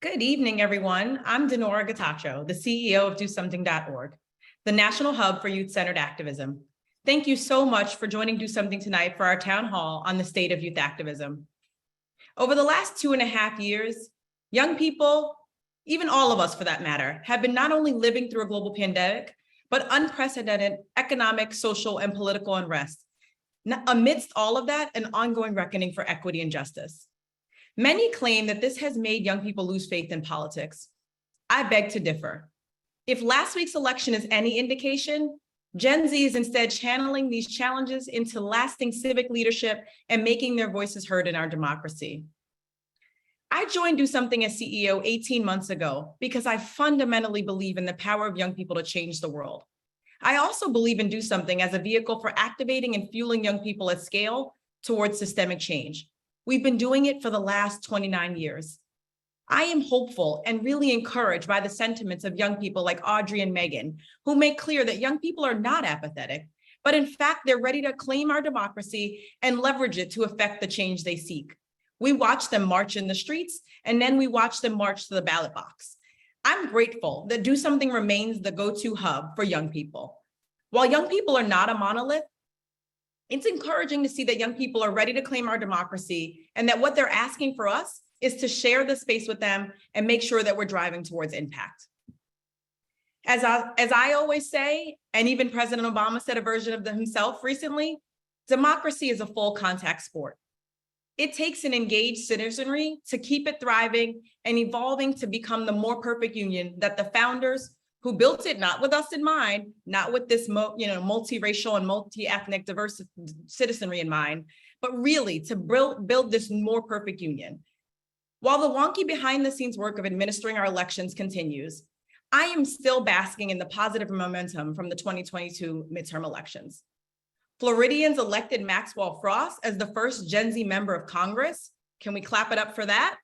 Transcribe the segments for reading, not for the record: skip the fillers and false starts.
Good evening, everyone. I'm Denora Gatacho, the CEO of DoSomething.org, the national hub for youth-centered activism. Thank you so much for joining Do Something tonight for our town hall on the state of youth activism. Over the last 2.5 years, young people, even all of us for that matter, have been not only living through a global pandemic, but unprecedented economic, social, and political unrest. Amidst all of that, an ongoing reckoning for equity and justice. Many claim that this has made young people lose faith in politics. I beg to differ. If last week's election is any indication, Gen Z is instead channeling these challenges into lasting civic leadership and making their voices heard in our democracy. I joined Do Something as CEO 18 months ago because I fundamentally believe in the power of young people to change the world. I also believe in Do Something as a vehicle for activating and fueling young people at scale towards systemic change. We've been doing it for the last 29 years. I am hopeful and really encouraged by the sentiments of young people like Audrey and Megan, who make clear that young people are not apathetic, but in fact, they're ready to claim our democracy and leverage it to affect the change they seek. We watch them march in the streets, and then we watch them march to the ballot box. I'm grateful that Do Something remains the go-to hub for young people. While young people are not a monolith, it's encouraging to see that young people are ready to claim our democracy and that what they're asking for us is to share the space with them and make sure that we're driving towards impact. As I always say, and even President Obama said a version of himself recently, democracy is a full contact sport. It takes an engaged citizenry to keep it thriving and evolving to become the more perfect union that the founders who built it, not with us in mind, not with this multiracial and multi-ethnic diverse citizenry in mind, but really to build this more perfect union. While the wonky behind the scenes work of administering our elections continues, I am still basking in the positive momentum from the 2022 midterm elections. Floridians elected Maxwell Frost as the first Gen Z member of Congress. Can we clap it up for that?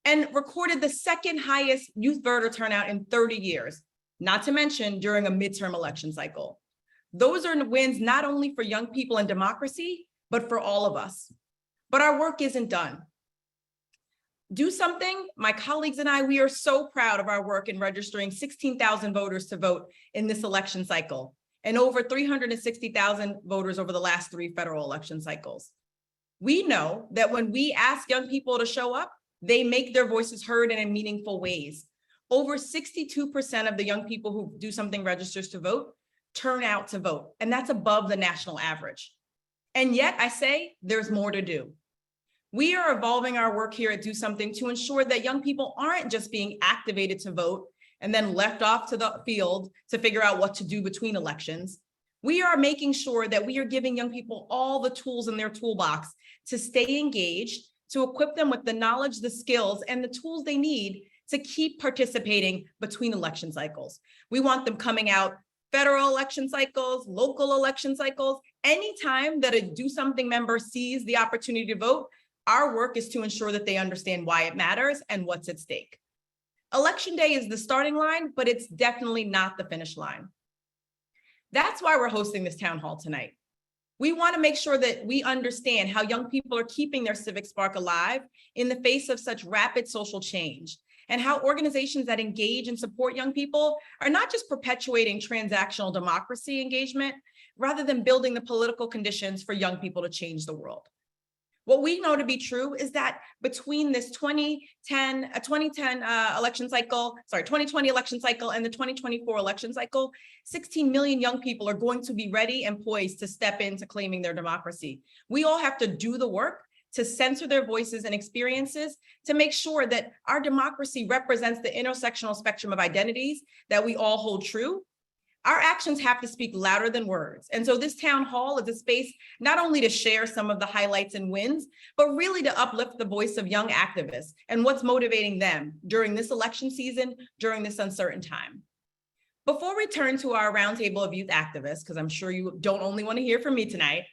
And recorded the second highest youth voter turnout in 30 years. Not to mention during a midterm election cycle. Those are wins not only for young people and democracy, but for all of us. But our work isn't done. Do Something, my colleagues and I, we are so proud of our work in registering 16,000 voters to vote in this election cycle, and over 360,000 voters over the last 3 federal election cycles. We know that when we ask young people to show up, they make their voices heard in meaningful ways. Over 62% of the young people who Do Something registers to vote turn out to vote, and that's above the national average. And yet I say there's more to do. We are evolving our work here at Do Something to ensure that young people aren't just being activated to vote and then left off to the field to figure out what to do between elections. We are making sure that we are giving young people all the tools in their toolbox to stay engaged, to equip them with the knowledge, the skills, and the tools they need to keep participating between election cycles. We want them coming out federal election cycles, local election cycles. Anytime that a Do Something member sees the opportunity to vote, our work is to ensure that they understand why it matters and what's at stake. Election day is the starting line, but it's definitely not the finish line. That's why we're hosting this town hall tonight. We want to make sure that we understand how young people are keeping their civic spark alive in the face of such rapid social change, and how organizations that engage and support young people are not just perpetuating transactional democracy engagement, rather than building the political conditions for young people to change the world. What we know to be true is that between this 2020 election cycle and the 2024 election cycle, 16 million young people are going to be ready and poised to step into claiming their democracy. We all have to do the work to censor their voices and experiences to make sure that our democracy represents the intersectional spectrum of identities that we all hold true. Our actions have to speak louder than words. And so this town hall is a space not only to share some of the highlights and wins, but really to uplift the voice of young activists and what's motivating them during this election season, during this uncertain time. Before we turn to our roundtable of youth activists, because I'm sure you don't only want to hear from me tonight,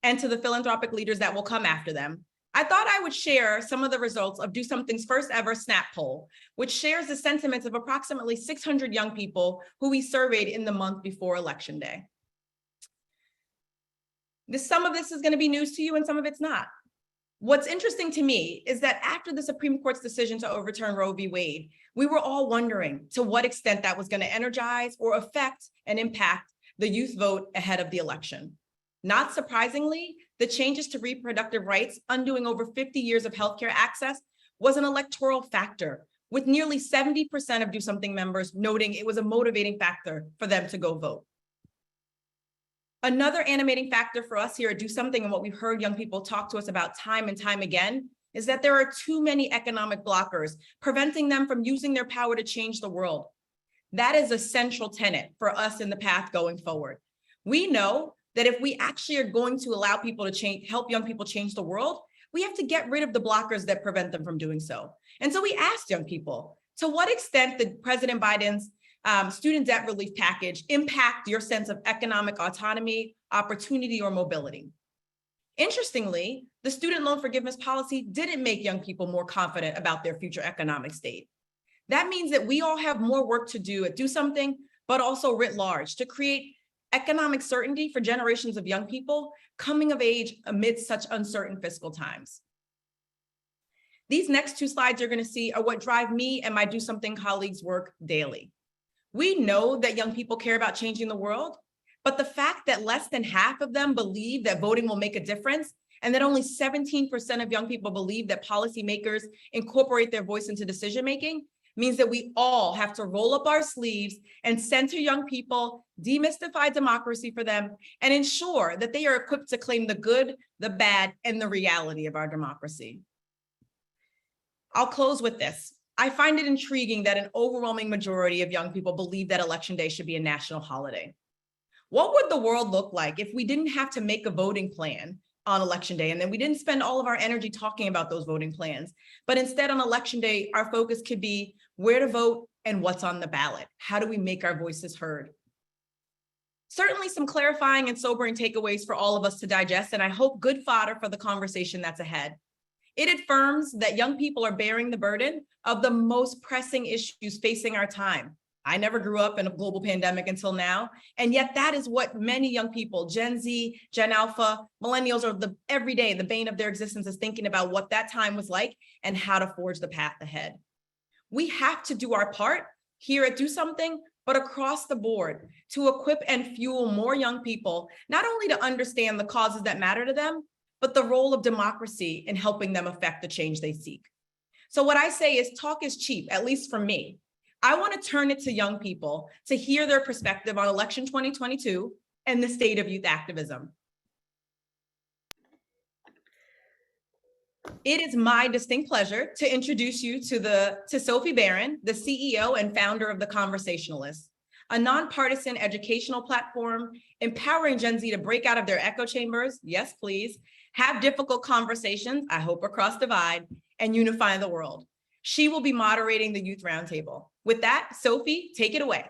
and to the philanthropic leaders that will come after them, I thought I would share some of the results of Do Something's first ever SNAP poll, which shares the sentiments of approximately 600 young people who we surveyed in the month before Election Day. Some of this is going to be news to you and some of it's not. What's interesting to me is that after the Supreme Court's decision to overturn Roe v. Wade, we were all wondering to what extent that was going to energize or affect and impact the youth vote ahead of the election. Not surprisingly, the changes to reproductive rights, undoing over 50 years of healthcare access, was an electoral factor, with nearly 70% of Do Something members noting it was a motivating factor for them to go vote. Another animating factor for us here at Do Something, and what we've heard young people talk to us about time and time again, is that there are too many economic blockers preventing them from using their power to change the world. That is a central tenet for us in the path going forward. We know that if we actually are going to allow people to change, help young people change the world, we have to get rid of the blockers that prevent them from doing so. And so we asked young people, to what extent did President Biden's student debt relief package impact your sense of economic autonomy, opportunity, or mobility? Interestingly, the student loan forgiveness policy didn't make young people more confident about their future economic state. That means that we all have more work to do at Do Something, but also writ large, to create economic certainty for generations of young people coming of age amidst such uncertain fiscal times. These next two slides you're going to see are what drive me and my Do Something colleagues' work daily. We know that young people care about changing the world, but the fact that less than half of them believe that voting will make a difference, and that only 17% of young people believe that policymakers incorporate their voice into decision-making, means that we all have to roll up our sleeves and center young people, demystify democracy for them, and ensure that they are equipped to claim the good, the bad, and the reality of our democracy. I'll close with this. I find it intriguing that an overwhelming majority of young people believe that Election Day should be a national holiday. What would the world look like if we didn't have to make a voting plan on Election Day, and then we didn't spend all of our energy talking about those voting plans, but instead on Election Day, our focus could be where to vote and what's on the ballot? How do we make our voices heard? Certainly some clarifying and sobering takeaways for all of us to digest, and I hope good fodder for the conversation that's ahead. It affirms that young people are bearing the burden of the most pressing issues facing our time. I never grew up in a global pandemic until now, and yet that is what many young people, Gen Z, Gen Alpha, millennials, are every day, the bane of their existence is thinking about what that time was like and how to forge the path ahead. We have to do our part here at Do Something, but across the board, to equip and fuel more young people, not only to understand the causes that matter to them, but the role of democracy in helping them affect the change they seek. So what I say is talk is cheap, at least for me. I want to turn it to young people to hear their perspective on election 2022 and the state of youth activism. It is my distinct pleasure to introduce you to Sophie Beren, the CEO and founder of The Conversationalist, a nonpartisan educational platform empowering Gen Z to break out of their echo chambers, yes, please, have difficult conversations, I hope across divide, and unify the world. She will be moderating the Youth Roundtable. With that, Sophie, take it away.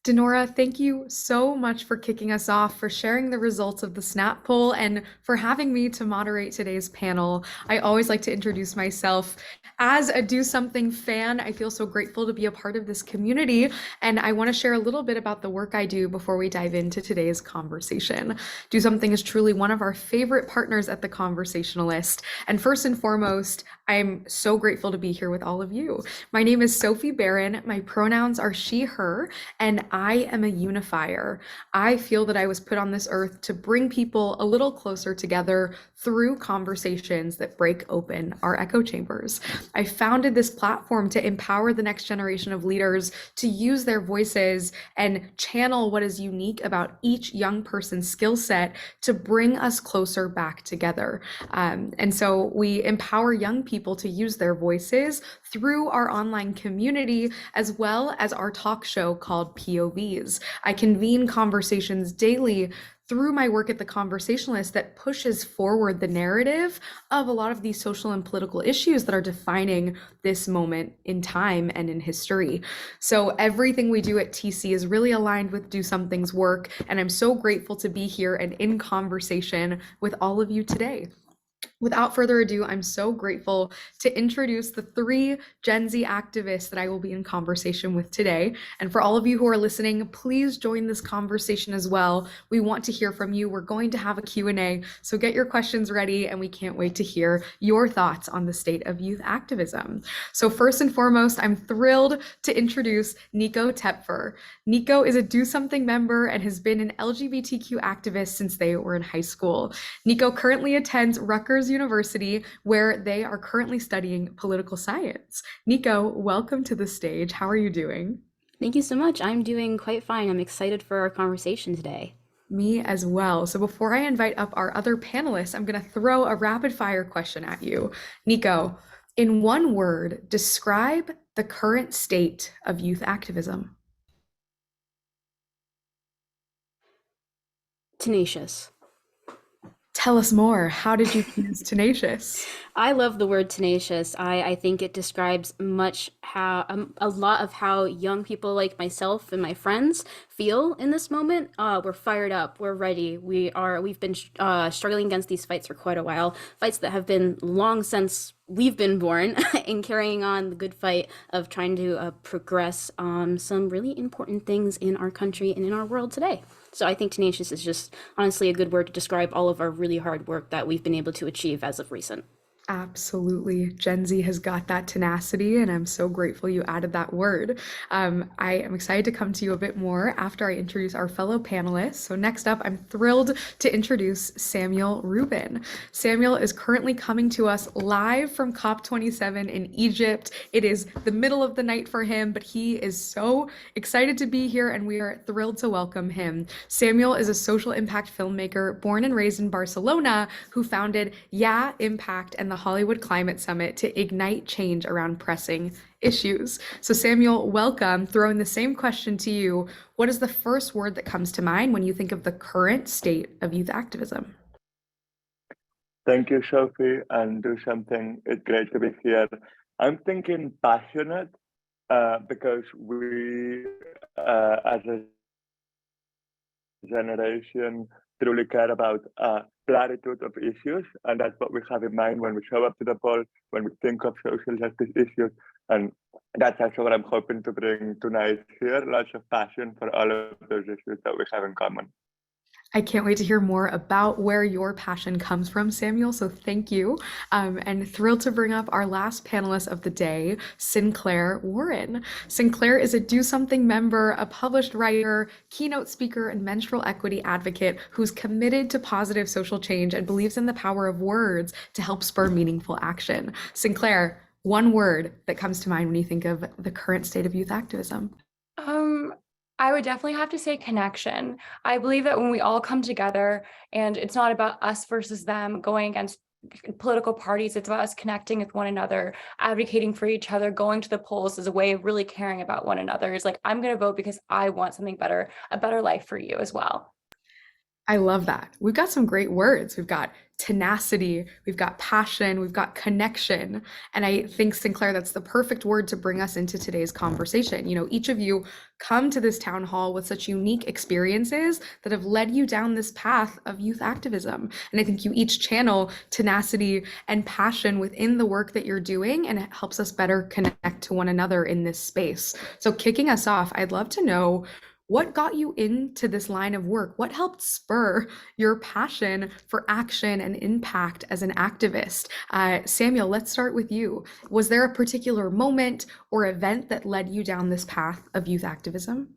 Denora, thank you so much for kicking us off, for sharing the results of the SNAP poll, and for having me to moderate today's panel. I always like to introduce myself as a Do Something fan. I feel so grateful to be a part of this community, and I want to share a little bit about the work I do before we dive into today's conversation. Do Something is truly one of our favorite partners at The Conversationalist, and first and foremost, I'm so grateful to be here with all of you. My name is Sophie Beren. My pronouns are she, her, and I am a unifier. I feel that I was put on this earth to bring people a little closer together through conversations that break open our echo chambers. I founded this platform to empower the next generation of leaders to use their voices and channel what is unique about each young person's skill set to bring us closer back together. And so we empower young people to use their voices through our online community, as well as our talk show called POVs. I convene conversations daily through my work at The Conversationalist that pushes forward the narrative of a lot of these social and political issues that are defining this moment in time and in history. So everything we do at TC is really aligned with Do Something's work, and I'm so grateful to be here and in conversation with all of you today. Without further ado, I'm so grateful to introduce the 3 Gen Z activists that I will be in conversation with today. And for all of you who are listening, please join this conversation as well. We want to hear from you. We're going to have a Q&A, so get your questions ready, and we can't wait to hear your thoughts on the state of youth activism. So first and foremost, I'm thrilled to introduce Nico Toepfer. Nico is a Do Something member and has been an LGBTQ activist since they were in high school. Nico currently attends Rutgers University, where they are currently studying political science. Nico, welcome to the stage. How are you doing? Thank you so much. I'm doing quite fine. I'm excited for our conversation today. Me as well. So before I invite up our other panelists, I'm going to throw a rapid fire question at you. Nico, in one word, describe the current state of youth activism. Tenacious. Tell us more. How did you choose tenacious? I love the word tenacious. I think it describes a lot of how young people like myself and my friends feel in this moment. We're fired up. We're ready. We've been struggling against these fights for quite a while. Fights that have been long since we've been born, and carrying on the good fight of trying to progress some really important things in our country and in our world today. So I think tenacious is just honestly a good word to describe all of our really hard work that we've been able to achieve as of recent. Absolutely. Gen Z has got that tenacity, and I'm so grateful you added that word. I am excited to come to you a bit more after I introduce our fellow panelists. So next up, I'm thrilled to introduce Samuel Rubin. Samuel is currently coming to us live from COP27 in Egypt. It is the middle of the night for him, but he is so excited to be here, and we are thrilled to welcome him. Samuel is a social impact filmmaker born and raised in Barcelona who founded Yeah! Impact and the Hollywood Climate Summit to ignite change around pressing issues. So Samuel, welcome. Throwing the same question to you. What is the first word that comes to mind when you think of the current state of youth activism? Thank you, Sophie, and Do Something. It's great to be here. I'm thinking passionate because we, as a generation, truly care about platitude of issues, and that's what we have in mind when we show up to the poll, when we think of social justice issues, and that's also what I'm hoping to bring tonight here, lots of passion for all of those issues that we have in common. I can't wait to hear more about where your passion comes from, Samuel. So thank you. And thrilled to bring up our last panelist of the day, Synclaire Warren. Synclaire is a Do Something member, a published writer, keynote speaker, and menstrual equity advocate who's committed to positive social change and believes in the power of words to help spur meaningful action. Synclaire, one word that comes to mind when you think of the current state of youth activism. I would definitely have to say connection. I believe that when we all come together, and it's not about us versus them going against political parties, it's about us connecting with one another, advocating for each other, going to the polls as a way of really caring about one another. It's like, I'm going to vote because I want something better, a better life for you as well. I love that. We've got some great words. We've got tenacity, we've got passion, we've got connection. And I think, Synclaire, that's the perfect word to bring us into today's conversation. You know, each of you come to this town hall with such unique experiences that have led you down this path of youth activism. And I think you each channel tenacity and passion within the work that you're doing, and it helps us better connect to one another in this space. So kicking us off, I'd love to know, what got you into this line of work? What helped spur your passion for action and impact as an activist? Samuel, let's start with you. Was there a particular moment or event that led you down this path of youth activism?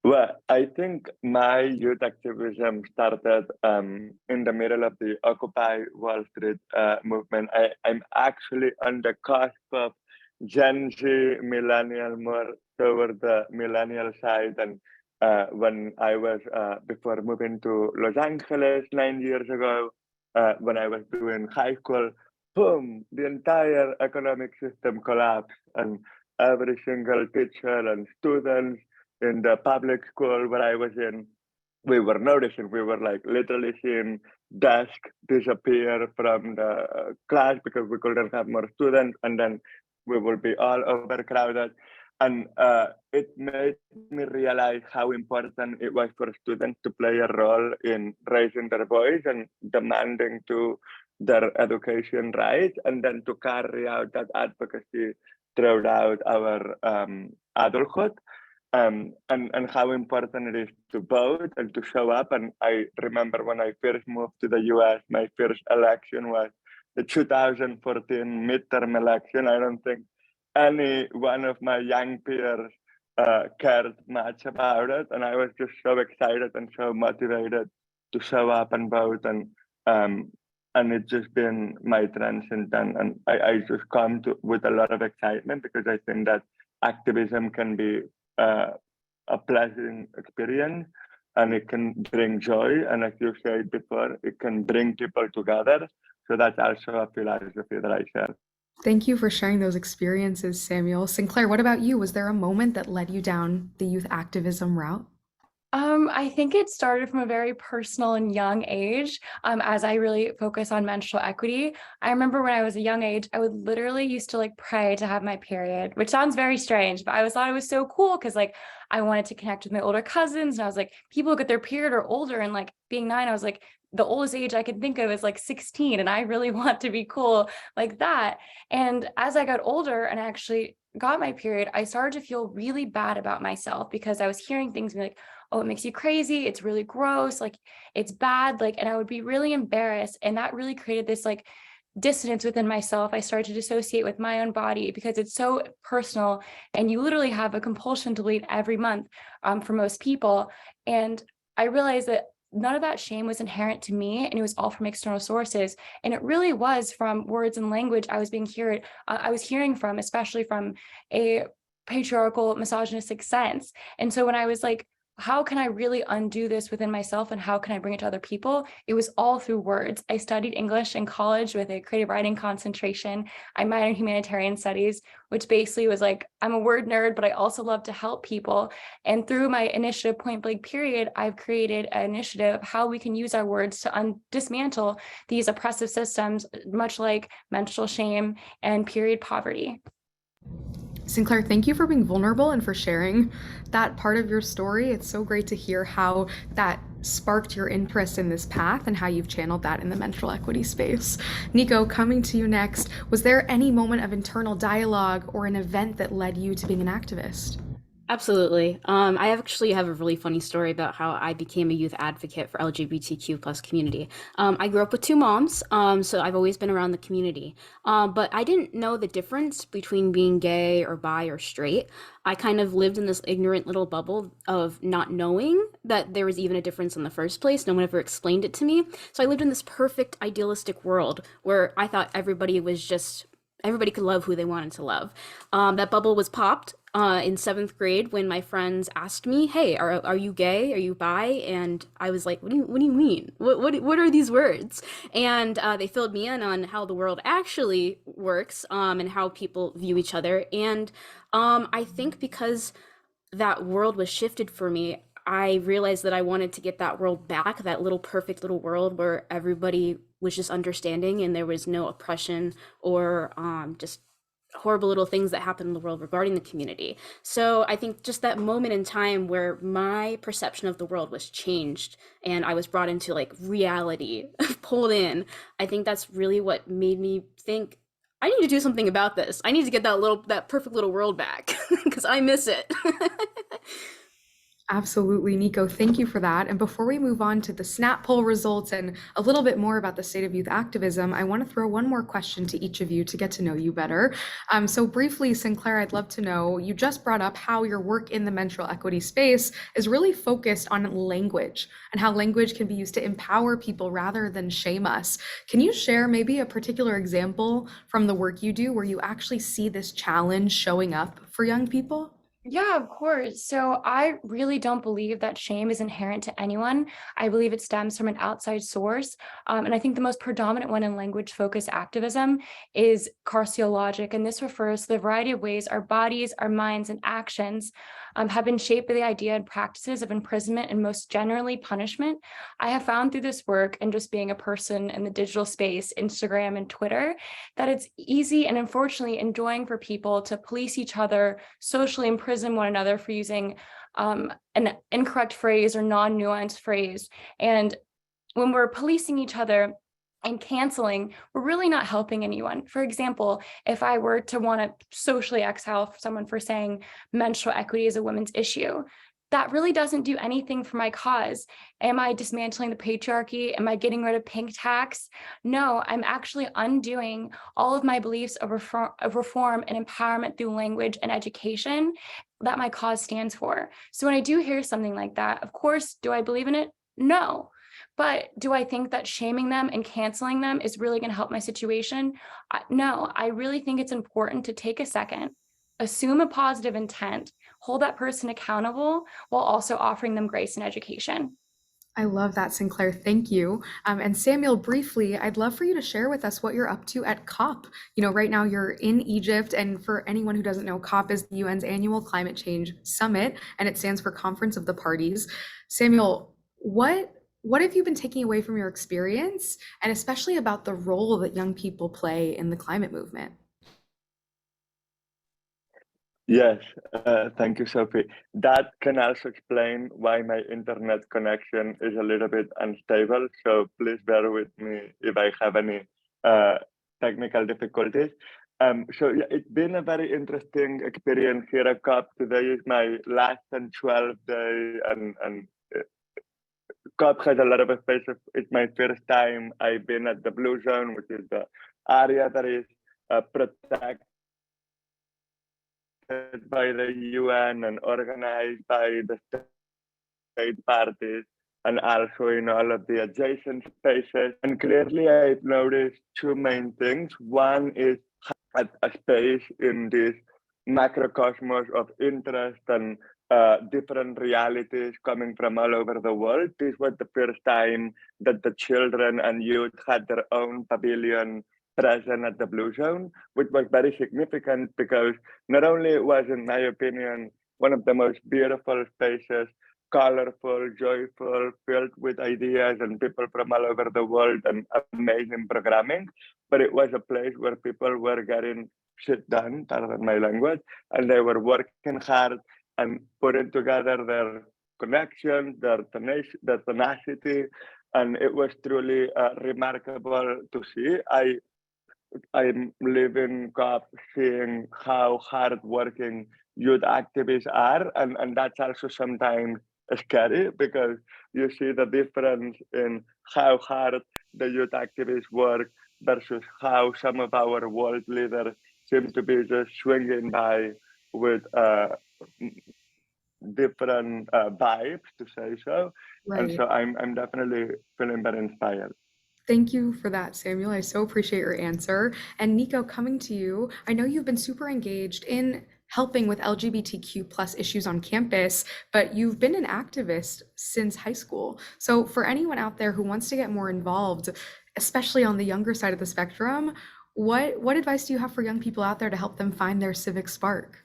Well, I think my youth activism started in the middle of the Occupy Wall Street movement. I'm actually on the cusp of Gen Z, millennial, more toward the millennial side. And when I was, before moving to Los Angeles 9 years ago, when I was doing high school, boom, the entire economic system collapsed, and every single teacher and student in the public school where I was in, we were noticing, we were like literally seeing desks disappear from the class because we couldn't have more students, and then we will be all overcrowded. And it made me realize how important it was for students to play a role in raising their voice and demanding to their education rights, and then to carry out that advocacy throughout our adulthood. And how important it is to vote and to show up. And I remember when I first moved to the US, my first election was the 2014 midterm election. I don't think any one of my young peers cared much about it. And I was just so excited and so motivated to show up and vote. And it's just been my transit. And I just come to with a lot of excitement, because I think that activism can be a pleasant experience, and it can bring joy. And as you said before, it can bring people together. So that's also a philosophy that I share. Thank you for sharing those experiences, Samuel. Synclaire, what about you? Was there a moment that led you down the youth activism route? I think it started from a very personal and young age, as I really focus on menstrual equity. I remember when I was a young age, I would literally used to like pray to have my period, which sounds very strange, but I thought it was so cool because like I wanted to connect with my older cousins, and I was like, people who get their period are older, and like being 9, I was like, the oldest age I could think of is like 16, and I really want to be cool like that. And as I got older and I actually got my period, I started to feel really bad about myself because I was hearing things be like, oh, it makes you crazy, it's really gross, like it's bad, like, and I would be really embarrassed. And that really created this like dissonance within myself. I started to dissociate with my own body because it's so personal, and you literally have a compulsion to bleed every month for most people. And I realized that none of that shame was inherent to me, and it was all from external sources. And it really was from words and language I was hearing from, especially from a patriarchal, misogynistic sense. And so when I was like, how can I really undo this within myself, and how can I bring it to other people? It was all through words. I studied English in college with a creative writing concentration. I minored in humanitarian studies, which basically was like, I'm a word nerd, but I also love to help people. And through my initiative Point Blank Period, I've created an initiative of how we can use our words to dismantle these oppressive systems, much like menstrual shame and period poverty. Synclaire, thank you for being vulnerable and for sharing that part of your story. It's so great to hear how that sparked your interest in this path and how you've channeled that in the menstrual equity space. Nico, coming to you next, was there any moment of internal dialogue or an event that led you to being an activist? Absolutely. I actually have a really funny story about how I became a youth advocate for LGBTQ plus community. I grew up with 2 moms, so I've always been around the community. But I didn't know the difference between being gay or bi or straight. I kind of lived in this ignorant little bubble of not knowing that there was even a difference in the first place. No one ever explained it to me. So I lived in this perfect idealistic world where I thought everybody could love who they wanted to love. That bubble was popped in 7th grade when my friends asked me, "Hey, are you gay? Are you bi?" And I was like, "What do you mean? What are these words?" And they filled me in on how the world actually works, and how people view each other. And I think because that world was shifted for me, I realized that I wanted to get that world back, that little perfect little world where everybody was just understanding and there was no oppression or just horrible little things that happen in the world regarding the community. So I think just that moment in time where my perception of the world was changed and I was brought into like reality, pulled in, I think that's really what made me think, I need to do something about this. I need to get that perfect little world back because I miss it. Absolutely, Nico. Thank you for that. And before we move on to the SNAP poll results and a little bit more about the state of youth activism, I want to throw one more question to each of you to get to know you better. So briefly, Synclaire, I'd love to know, you just brought up how your work in the menstrual equity space is really focused on language and how language can be used to empower people rather than shame us. Can you share maybe a particular example from the work you do where you actually see this challenge showing up for young people? Yeah, of course. So I really don't believe that shame is inherent to anyone. I believe it stems from an outside source. And I think the most predominant one in language-focused activism is carciologic. And this refers to the variety of ways our bodies, our minds, and actions have been shaped by the idea and practices of imprisonment and most generally punishment. I have found through this work and just being a person in the digital space, Instagram and Twitter, that it's easy and unfortunately enjoying for people to police each other, socially imprison one another for using an incorrect phrase or non-nuanced phrase. And when we're policing each other and canceling, we're really not helping anyone. For example, if I were to want to socially exile someone for saying menstrual equity is a women's issue, that really doesn't do anything for my cause. Am I dismantling the patriarchy? Am I getting rid of pink tax? No, I'm actually undoing all of my beliefs of reform and empowerment through language and education that my cause stands for. So when I do hear something like that, of course, do I believe in it? No. But do I think that shaming them and canceling them is really going to help my situation? No, I really think it's important to take a second, assume a positive intent, hold that person accountable while also offering them grace and education. I love that, Sinclaire. Thank you. And Samuel, briefly, I'd love for you to share with us what you're up to at COP. You know, right now you're in Egypt, and for anyone who doesn't know, COP is the UN's annual climate change summit, and it stands for Conference of the Parties. Samuel, what have you been taking away from your experience, and especially about the role that young people play in the climate movement? Yes, thank you, Sophie. That can also explain why my internet connection is a little bit unstable. So please bear with me if I have any technical difficulties. So yeah, it's been a very interesting experience here at COP. Today is my last and 12th day, and COP has a lot of space. It's my first time I've been at the Blue Zone, which is the area that is protected by the UN and organized by the state parties, and also in all of the adjacent spaces. And clearly I've noticed two main things. One is a space in this macrocosmos of interest and different realities coming from all over the world. This was the first time that the children and youth had their own pavilion present at the Blue Zone, which was very significant because not only was, in my opinion, one of the most beautiful spaces, colorful, joyful, filled with ideas and people from all over the world and amazing programming, but it was a place where people were getting shit done, pardon my language, and they were working hard and putting together their connections, their tenacity, and it was truly remarkable to see. I'm living COP seeing how hardworking youth activists are, and that's also sometimes scary because you see the difference in how hard the youth activists work versus how some of our world leaders seem to be just swinging by with different vibes, to say so. And Right. so I'm definitely feeling very inspired. Thank you for that, Samuel. I so appreciate your answer. And Nico, coming to you, I know you've been super engaged in helping with LGBTQ plus issues on campus, but you've been an activist since high school. So for anyone out there who wants to get more involved, especially on the younger side of the spectrum, what advice do you have for young people out there to help them find their civic spark?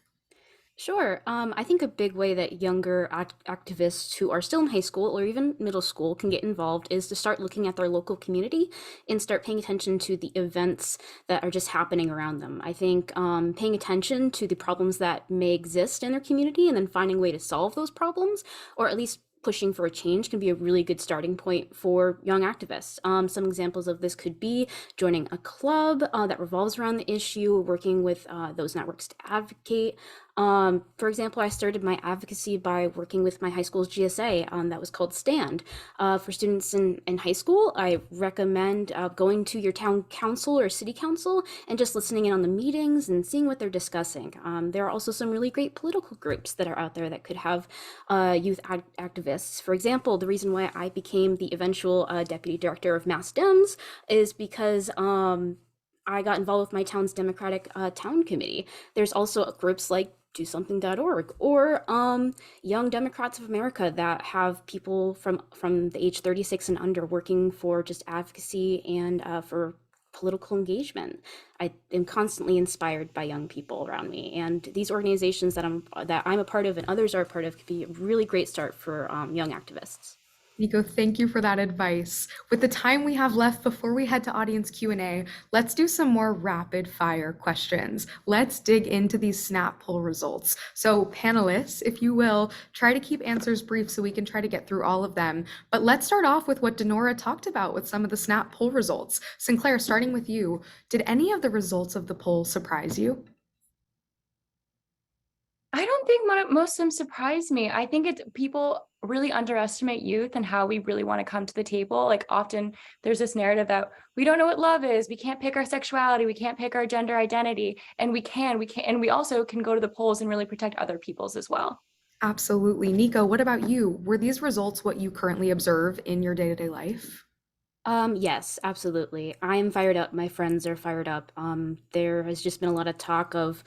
Sure. I think a big way that younger activists who are still in high school or even middle school can get involved is to start looking at their local community and start paying attention to the events that are just happening around them. I think paying attention to the problems that may exist in their community and then finding a way to solve those problems, or at least pushing for a change, can be a really good starting point for young activists. Some examples of this could be joining a club that revolves around the issue, working with those networks to advocate. For example, I started my advocacy by working with my high school's GSA that was called Stand. For students in high school, I recommend going to your town council or city council and just listening in on the meetings and seeing what they're discussing. There are also some really great political groups that are out there that could have youth activists. For example, the reason why I became the eventual deputy director of Mass Dems is because I got involved with my town's Democratic Town Committee. There's also groups like DoSomething.org, or Young Democrats of America that have people from the age 36 and under working for just advocacy and for political engagement. I am constantly inspired by young people around me, and these organizations that I'm a part of and others are a part of could be a really great start for young activists. Nico, thank you for that advice. With the time we have left before we head to audience Q&A, let's do some more rapid fire questions. Let's dig into these snap poll results. So panelists, if you will, try to keep answers brief so we can try to get through all of them. But let's start off with what Dinora talked about with some of the snap poll results. Synclaire, starting with you, did any of the results of the poll surprise you? I don't think most of them surprise me. I think it's people really underestimate youth and how we really want to come to the table. Like often there's this narrative that we don't know what love is. We can't pick our sexuality. We can't pick our gender identity. And we can, and we also can go to the polls and really protect other people's as well. Absolutely. Nico, what about you? Were these results what you currently observe in your day-to-day life? Yes, absolutely. I'm fired up. My friends are fired up. There has just been a lot of talk of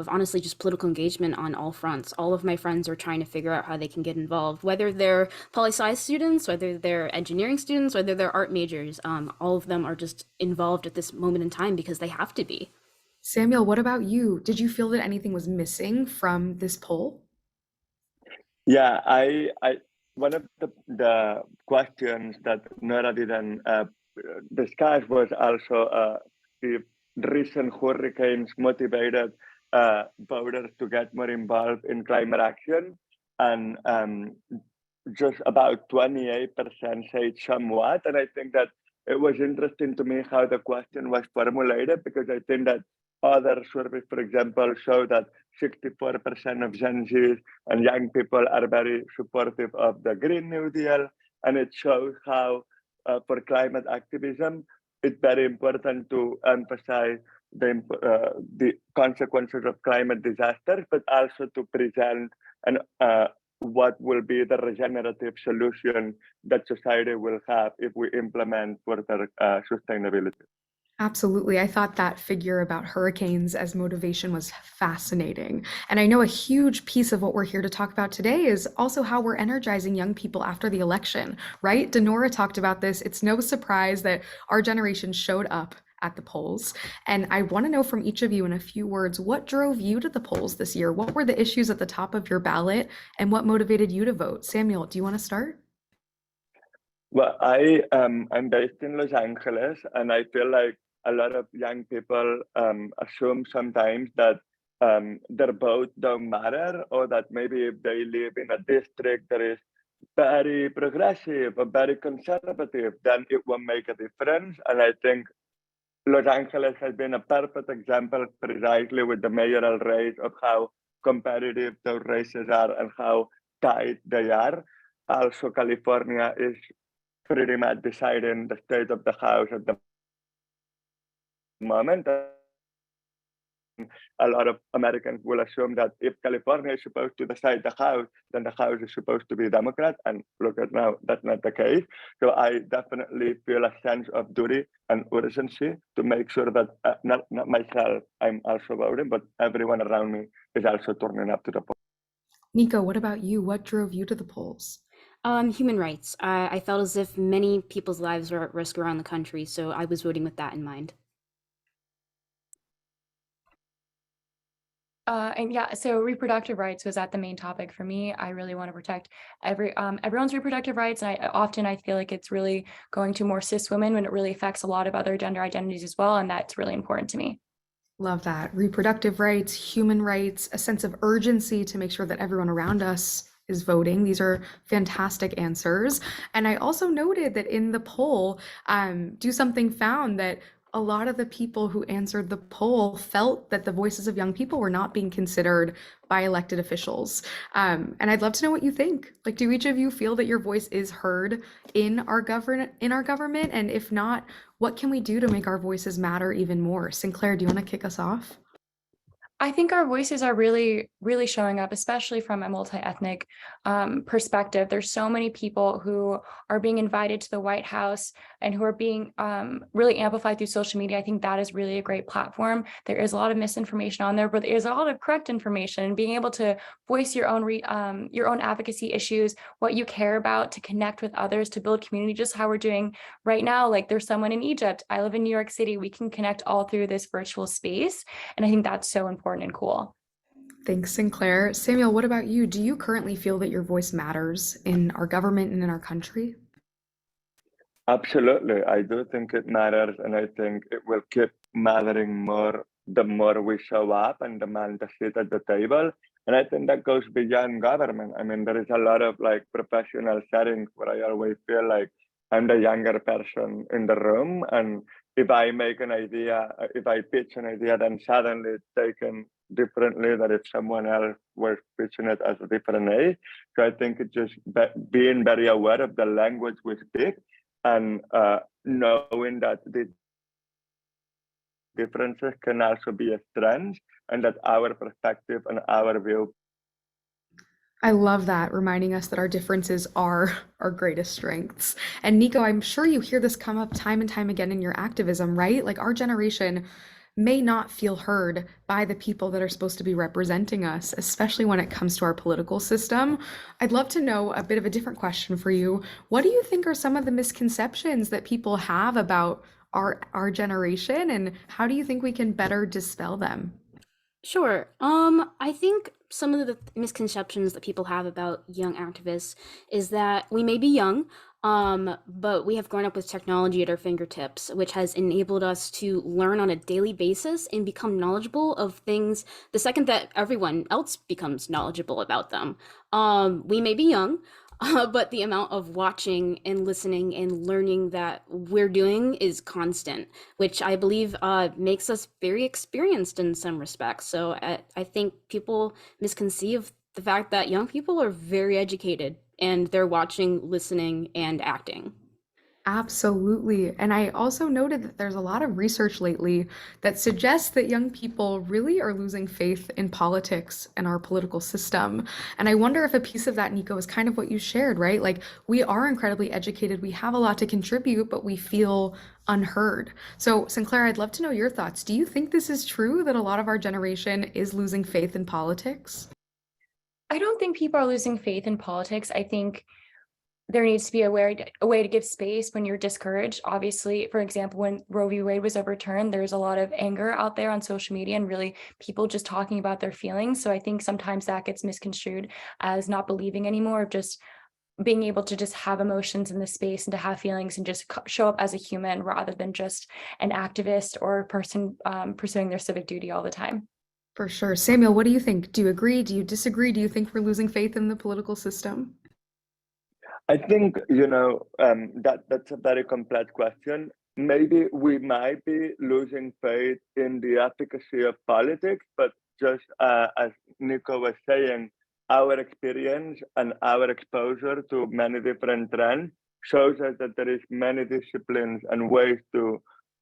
honestly just political engagement on all fronts. All of my friends are trying to figure out how they can get involved, whether they're poli-sci students, whether they're engineering students, whether they're art majors. All of them are just involved at this moment in time because they have to be. Samuel, what about you? Did you feel that anything was missing from this poll? Yeah, I one of the questions that Nora didn't discuss was also the recent hurricanes motivated voters to get more involved in climate action, and just about 28% said somewhat. And I think that it was interesting to me how the question was formulated, because I think that other surveys, for example, show that 64% of Gen Zs and young people are very supportive of the Green New Deal. And it shows how, for climate activism, it's very important to emphasize the consequences of climate disasters, but also to present what will be the regenerative solution that society will have if we implement further sustainability. Absolutely. I thought that figure about hurricanes as motivation was fascinating. And I know a huge piece of what we're here to talk about today is also how we're energizing young people after the election, right? Dinora talked about this. It's no surprise that our generation showed up at the polls. And I want to know from each of you in a few words, what drove you to the polls this year? What were the issues at the top of your ballot and what motivated you to vote? Samuel, do you want to start? Well, I'm based in Los Angeles, and I feel like a lot of young people assume sometimes that their vote don't matter, or that maybe if they live in a district that is very progressive or very conservative, then it won't make a difference. And I think Los Angeles has been a perfect example precisely with the mayoral race of how competitive those races are and how tight they are. Also, California is pretty much deciding the state of the House at the moment. A lot of Americans will assume that if California is supposed to decide the House, then the House is supposed to be Democrat. And look at now, that's not the case. So I definitely feel a sense of duty and urgency to make sure that not myself, I'm also voting, but everyone around me is also turning up to the polls. Nico, what about you? What drove you to the polls? Human rights. I felt as if many people's lives were at risk around the country, so I was voting with that in mind. And yeah, so reproductive rights was at the main topic for me. I really want to protect everyone's reproductive rights. And I feel like it's really going to more cis women when it really affects a lot of other gender identities as well. And that's really important to me. Love that. Reproductive rights, human rights, a sense of urgency to make sure that everyone around us is voting. These are fantastic answers. And I also noted that in the poll, DoSomething found that a lot of the people who answered the poll felt that the voices of young people were not being considered by elected officials. And I'd love to know what you think. Like, do each of you feel that your voice is heard in our government? And if not, what can we do to make our voices matter even more? Synclaire, do you want to kick us off? I think our voices are really, really showing up, especially from a multi-ethnic perspective. There's so many people who are being invited to the White House and who are being really amplified through social media. I think that is really a great platform. There is a lot of misinformation on there, but there is a lot of correct information. And being able to voice your own advocacy issues, what you care about, to connect with others, to build community, just how we're doing right now. Like there's someone in Egypt. I live in New York City. We can connect all through this virtual space. And I think that's so important and cool. Thanks, Synclaire. Samuel, what about you? Do you currently feel that your voice matters in our government and in our country? Absolutely. I do think it matters, and I think it will keep mattering more the more we show up and demand a seat at the table. And I think that goes beyond government. I mean, there is a lot of like professional settings where I always feel like I'm the younger person in the room. And if I make an idea, if I pitch an idea, then suddenly it's taken differently than if someone else was pitching it as a different age. So I think it's just being very aware of the language we speak and knowing that the differences can also be a strength and that our perspective and our view. I love that, reminding us that our differences are our greatest strengths. And Nico, I'm sure you hear this come up time and time again in your activism, right? Like our generation may not feel heard by the people that are supposed to be representing us, especially when it comes to our political system. I'd love to know a bit of a different question for you. What do you think are some of the misconceptions that people have about our generation, and how do you think we can better dispel them? Sure. I think some of the misconceptions that people have about young activists is that we may be young, but we have grown up with technology at our fingertips, which has enabled us to learn on a daily basis and become knowledgeable of things the second that everyone else becomes knowledgeable about them. We may be young, but the amount of watching and listening and learning that we're doing is constant, which I believe makes us very experienced in some respects. So I think people misconceive the fact that young people are very educated and they're watching, listening, and acting. Absolutely. And I also noted that there's a lot of research lately that suggests that young people really are losing faith in politics and our political system. And I wonder if a piece of that, Nico, is kind of what you shared, right? Like we are incredibly educated, we have a lot to contribute, but we feel unheard. So, Synclaire, I'd love to know your thoughts. Do you think this is true that a lot of our generation is losing faith in politics? I don't think people are losing faith in politics. I think there needs to be a way to give space when you're discouraged. Obviously, for example, when Roe v. Wade was overturned, there's a lot of anger out there on social media and really people just talking about their feelings. So I think sometimes that gets misconstrued as not believing anymore, just being able to just have emotions in the space and to have feelings and just show up as a human rather than just an activist or a person pursuing their civic duty all the time. For sure. Samuel, what do you think? Do you agree? Do you disagree? Do you think we're losing faith in the political system? I think, that's a very complex question. Maybe we might be losing faith in the efficacy of politics, but just as Nico was saying, our experience and our exposure to many different trends shows us that there is many disciplines and ways to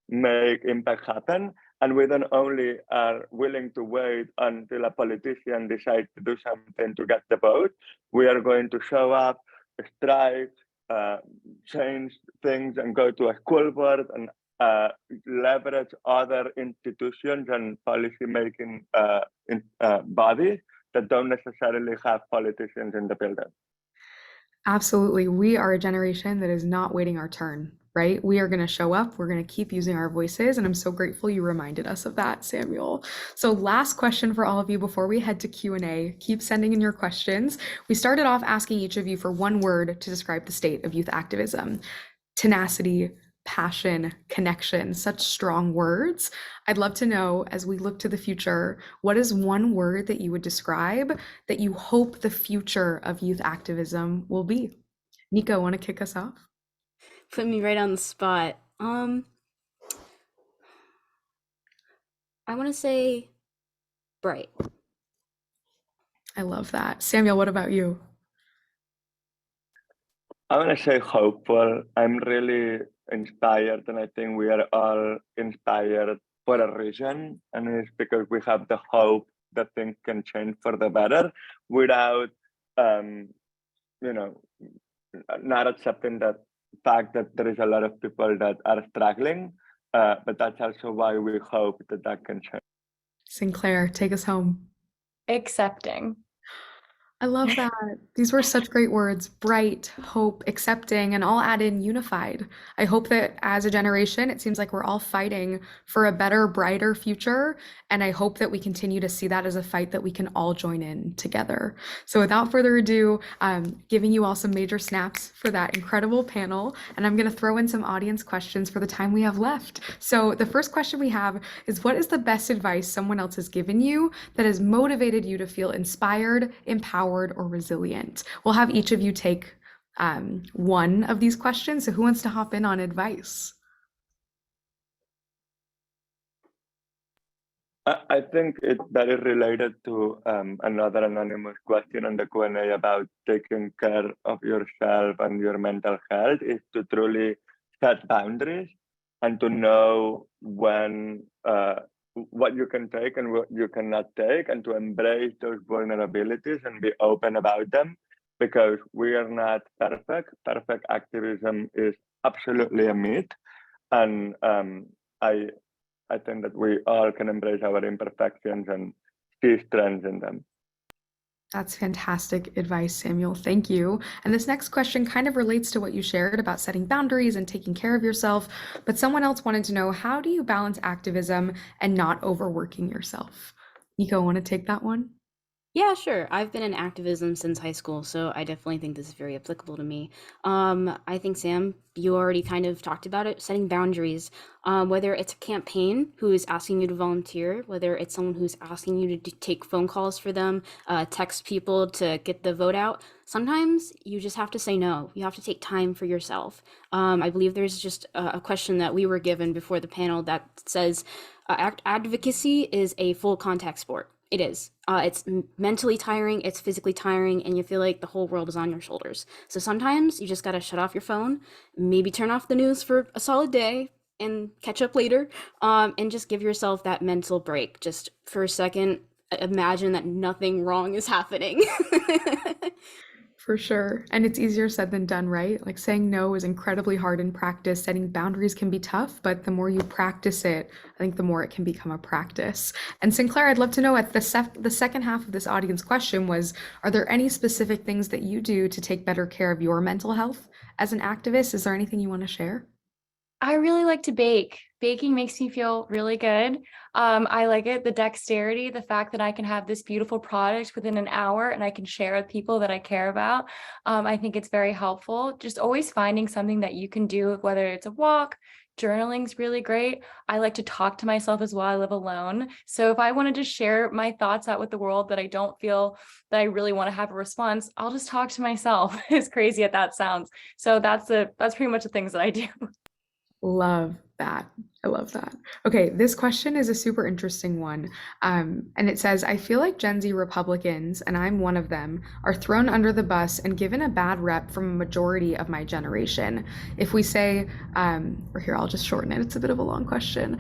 make impact happen. And we don't only are willing to wait until a politician decides to do something to get the vote, we are going to show up, strike, change things, and go to a school board and leverage other institutions and policy-making bodies that don't necessarily have politicians in the building. Absolutely. We are a generation that is not waiting our turn, right? We are going to show up. We're going to keep using our voices. And I'm so grateful you reminded us of that, Samuel. So last question for all of you before we head to Q&A. Keep sending in your questions. We started off asking each of you for one word to describe the state of youth activism. Tenacity, passion, connection, such strong words. I'd love to know, as we look to the future, what is one word that you would describe that you hope the future of youth activism will be? Nico, want to kick us off? Put me right on the spot. I want to say bright. I love that. Samuel, what about you? I want to say hopeful. I'm really inspired, and I think we are all inspired for a reason, and it's because we have the hope that things can change for the better without, not accepting that fact that there is a lot of people that are struggling, but that's also why we hope that that can change. Synclaire, take us home. Accepting. I love that. These were such great words: bright, hope, accepting, and all add in unified. I hope that as a generation, it seems like we're all fighting for a better, brighter future. And I hope that we continue to see that as a fight that we can all join in together. So without further ado, giving you all some major snaps for that incredible panel. And I'm going to throw in some audience questions for the time we have left. So the first question we have is, what is the best advice someone else has given you that has motivated you to feel inspired, empowered, or resilient? We'll have each of you take one of these questions. So who wants to hop in on advice? I think that is related to another anonymous question on the Q&A about taking care of yourself and your mental health, is to truly set boundaries and to know when what you can take and what you cannot take, and to embrace those vulnerabilities and be open about them, because we are not perfect. Perfect activism is absolutely a myth. And I think that we all can embrace our imperfections and see strengths in them. That's fantastic advice, Samuel. Thank you. And this next question kind of relates to what you shared about setting boundaries and taking care of yourself, but someone else wanted to know, how do you balance activism and not overworking yourself? Nico, want to take that one? Yeah, sure. I've been in activism since high school, so I definitely think this is very applicable to me. I think, Sam, you already kind of talked about it, setting boundaries. Whether it's a campaign who is asking you to volunteer, whether it's someone who's asking you to take phone calls for them, text people to get the vote out. Sometimes you just have to say no. You have to take time for yourself. I believe there's just a question that we were given before the panel that says advocacy is a full contact sport. It is. It's mentally tiring, it's physically tiring, and you feel like the whole world is on your shoulders. So sometimes you just gotta shut off your phone, maybe turn off the news for a solid day and catch up later, and just give yourself that mental break. Just for a second, imagine that nothing wrong is happening. For sure. And it's easier said than done, right? Like, saying no is incredibly hard in practice. Setting boundaries can be tough, but the more you practice it, I think the more it can become a practice. And Synclaire, I'd love to know, at the second half of this audience question was, are there any specific things that you do to take better care of your mental health as an activist? Is there anything you want to share? I really like to bake. Baking makes me feel really good. I like it, the dexterity, the fact that I can have this beautiful product within an hour and I can share with people that I care about. I think it's very helpful. Just always finding something that you can do, whether it's a walk, journaling's really great. I like to talk to myself as well. I live alone. So if I wanted to share my thoughts out with the world that I don't feel that I really want to have a response, I'll just talk to myself, as crazy as that sounds. So that's pretty much the things that I do. Love that. I love that. Okay, this question is a super interesting one. And it says, I feel like Gen Z Republicans, and I'm one of them, are thrown under the bus and given a bad rep from a majority of my generation. If we say, or here, I'll just shorten it. It's a bit of a long question.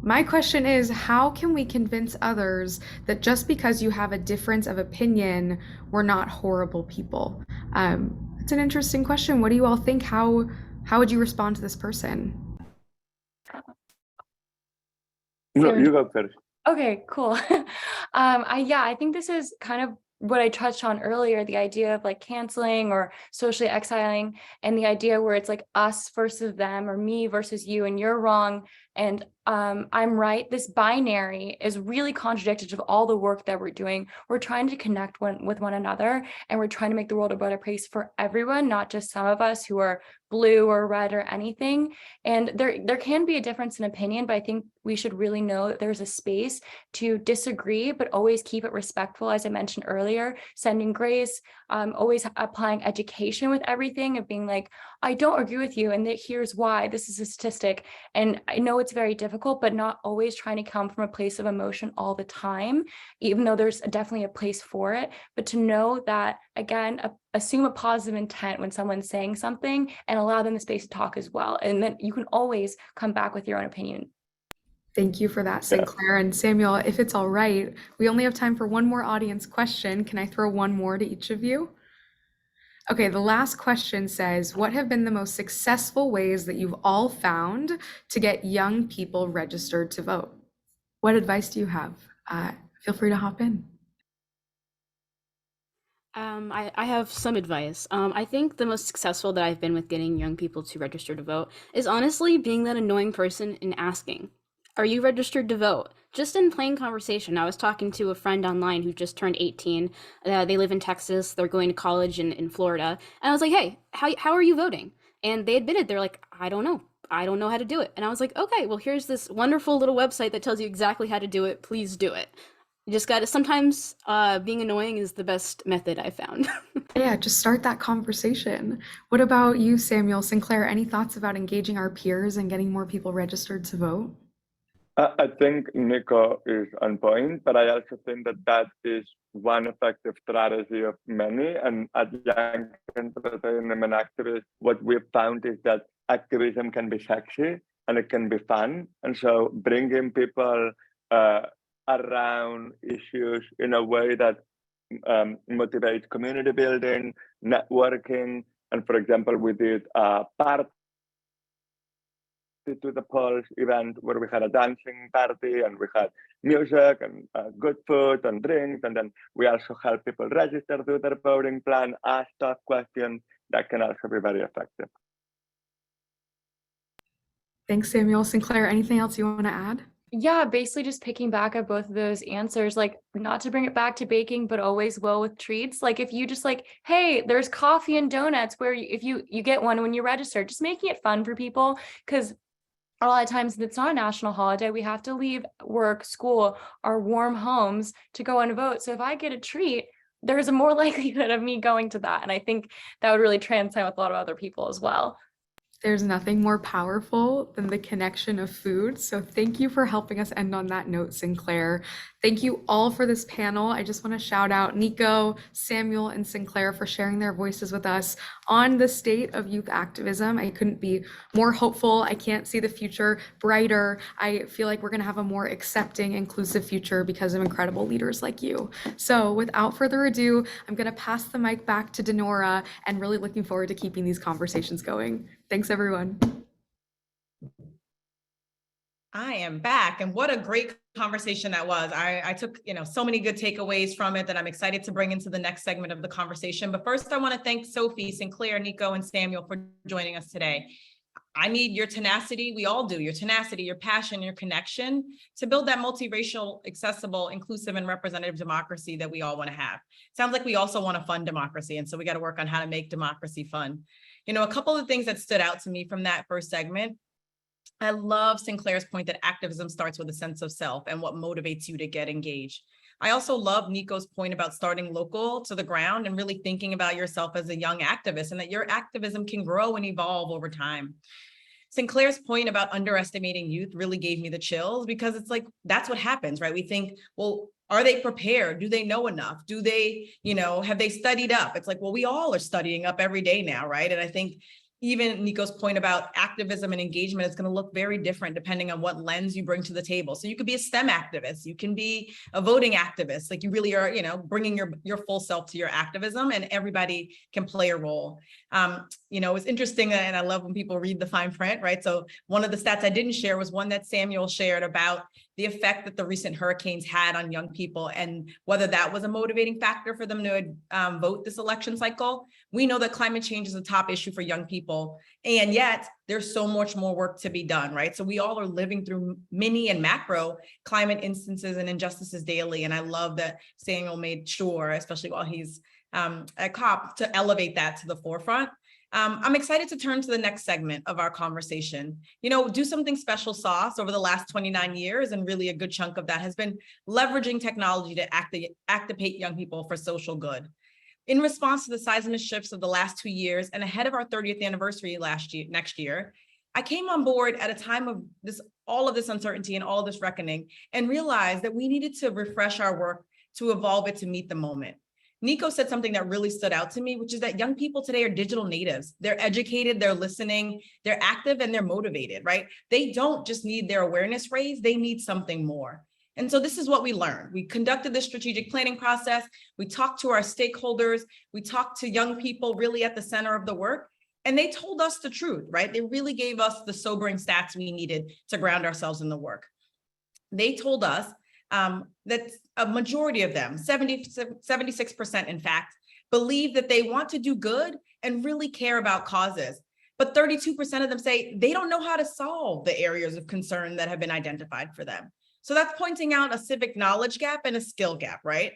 My question is, how can we convince others that just because you have a difference of opinion, we're not horrible people? It's an interesting question. What do you all think? How would you respond to this person? No, you go first. Okay, cool. I think this is kind of what I touched on earlier, the idea of like canceling or socially exiling, and the idea where it's like us versus them, or me versus you, and you're wrong and I'm right. This binary is really contradictory of all the work that we're doing. We're trying to connect with one another, and we're trying to make the world a better place for everyone, not just some of us who are blue or red or anything. And there can be a difference in opinion, but I think we should really know that there's a space to disagree, but always keep it respectful. As I mentioned earlier, sending grace, always applying education with everything, of being like, I don't agree with you, and here's why. This is a statistic. And I know it's very difficult, but not always trying to come from a place of emotion all the time, even though there's definitely a place for it. But to know that, again, assume a positive intent when someone's saying something and allow them the space to talk as well. And then you can always come back with your own opinion. Thank you for that, Synclaire. And Samuel, if it's all right, we only have time for one more audience question. Can I throw one more to each of you? Okay, the last question says, what have been the most successful ways that you've all found to get young people registered to vote? What advice do you have? Feel free to hop in. I have some advice. I think the most successful that I've been with getting young people to register to vote is honestly being that annoying person and asking, are you registered to vote? Just in plain conversation. I was talking to a friend online who just turned 18. They live in Texas. They're going to college in Florida. And I was like, hey, how are you voting? And they admitted, they're like, I don't know. I don't know how to do it. And I was like, okay, well, here's this wonderful little website that tells you exactly how to do it. Please do it. You just got to, sometimes being annoying is the best method I found. Yeah, just start that conversation. What about you, Samuel? Synclaire, any thoughts about engaging our peers and getting more people registered to vote? I think Nico is on point, but I also think that that is one effective strategy of many. And at Young Entertainment and Activists, what we've found is that activism can be sexy and it can be fun. And so bringing people around issues in a way that motivates community building, networking. And for example, we did a party to the polls event where we had a dancing party and we had music and good food and drinks. And then we also help people register to their voting plan, ask tough questions. That can also be very effective. Thanks, Samuel. Synclaire, anything else you want to add? Yeah, basically just picking back at both of those answers, like not to bring it back to baking, but always well with treats. Like if you just like, hey, there's coffee and donuts where if you get one when you register, just making it fun for people, because a lot of times it's not a national holiday. We have to leave work, school, our warm homes to go and vote. So if I get a treat, there's a more likelihood of me going to that. And I think that would really transcend with a lot of other people as well. There's nothing more powerful than the connection of food. So thank you for helping us end on that note, Synclaire. Thank you all for this panel. I just want to shout out Nico, Samuel, and Synclaire for sharing their voices with us on the state of youth activism. I couldn't be more hopeful. I can't see the future brighter. I feel like we're going to have a more accepting, inclusive future because of incredible leaders like you. So without further ado, I'm going to pass the mic back to Denora and really looking forward to keeping these conversations going. Thanks, everyone. I am back, and what a great conversation that was. I took so many good takeaways from it that I'm excited to bring into the next segment of the conversation. But first, I want to thank Sophie, Synclaire, Nico, and Samuel for joining us today. I need your tenacity. We all do. Your tenacity, your passion, your connection to build that multiracial, accessible, inclusive, and representative democracy that we all want to have. Sounds like we also want a fun democracy, and so we got to work on how to make democracy fun. A couple of things that stood out to me from that first segment. I love Synclaire's point that activism starts with a sense of self and what motivates you to get engaged. I also love Nico's point about starting local to the ground and really thinking about yourself as a young activist and that your activism can grow and evolve over time. Synclaire's point about underestimating youth really gave me the chills because it's like, that's what happens, right? We think, well, are they prepared? Do they know enough? Do they, have they studied up? It's like, well, we all are studying up every day now, right? And I think even Nico's point about activism and engagement is going to look very different depending on what lens you bring to the table. So you could be a STEM activist, you can be a voting activist, like you really are, bringing your full self to your activism, and everybody can play a role. It's interesting, and I love when people read the fine print, right? So one of the stats I didn't share was one that Samuel shared about the effect that the recent hurricanes had on young people and whether that was a motivating factor for them to vote this election cycle. We know that climate change is a top issue for young people, and yet there's so much more work to be done, right? So we all are living through mini and macro climate instances and injustices daily. And I love that Samuel made sure, especially while he's at COP, to elevate that to the forefront. I'm excited to turn to the next segment of our conversation. Do Something Special sauce over the last 29 years, and really a good chunk of that has been leveraging technology to activate young people for social good. In response to the seismic shifts of the last 2 years and ahead of our 30th anniversary next year, I came on board at a time of all of this uncertainty and all of this reckoning, and realized that we needed to refresh our work to evolve it to meet the moment. Nico said something that really stood out to me, which is that young people today are digital natives. They're educated, they're listening, they're active, and they're motivated, right? They don't just need their awareness raised, they need something more. And so this is what we learned. We conducted this strategic planning process. We talked to our stakeholders. We talked to young people really at the center of the work. And they told us the truth, right? They really gave us the sobering stats we needed to ground ourselves in the work. They told us that a majority of them, 76% in fact, believe that they want to do good and really care about causes. But 32% of them say they don't know how to solve the areas of concern that have been identified for them. So that's pointing out a civic knowledge gap and a skill gap, right?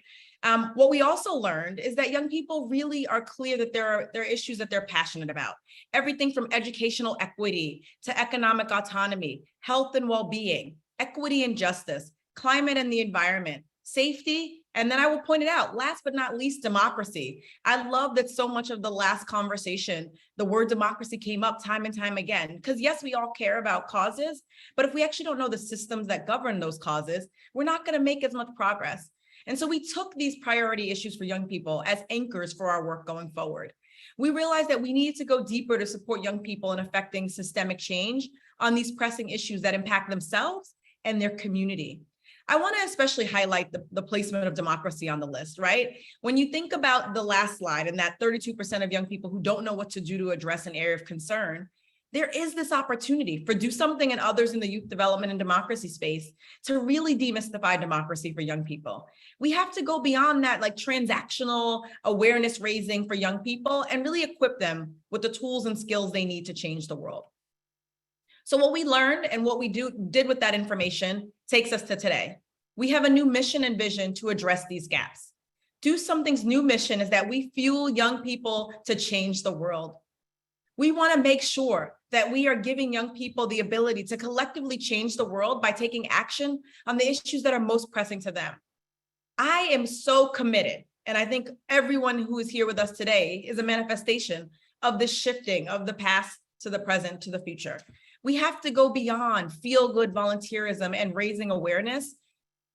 What we also learned is that young people really are clear that there are issues that they're passionate about. Everything from educational equity to economic autonomy, health and well-being, equity and justice, climate and the environment, safety, and then I will point it out, last but not least, democracy. I love that so much of the last conversation, the word democracy came up time and time again, because yes, we all care about causes, but if we actually don't know the systems that govern those causes, we're not going to make as much progress. And so we took these priority issues for young people as anchors for our work going forward. We realized that we needed to go deeper to support young people in affecting systemic change on these pressing issues that impact themselves and their community. I want to especially highlight the placement of democracy on the list, right? When you think about the last slide and that 32% of young people who don't know what to do to address an area of concern, there is this opportunity for DoSomething and others in the youth development and democracy space to really demystify democracy for young people. We have to go beyond that like transactional awareness raising for young people and really equip them with the tools and skills they need to change the world. So what we learned and what we did with that information takes us to today. We have a new mission and vision to address these gaps. DoSomething's new mission is that we fuel young people to change the world. We want to make sure that we are giving young people the ability to collectively change the world by taking action on the issues that are most pressing to them. I am so committed, and I think everyone who is here with us today is a manifestation of this shifting of the past to the present to the future. We have to go beyond feel-good volunteerism and raising awareness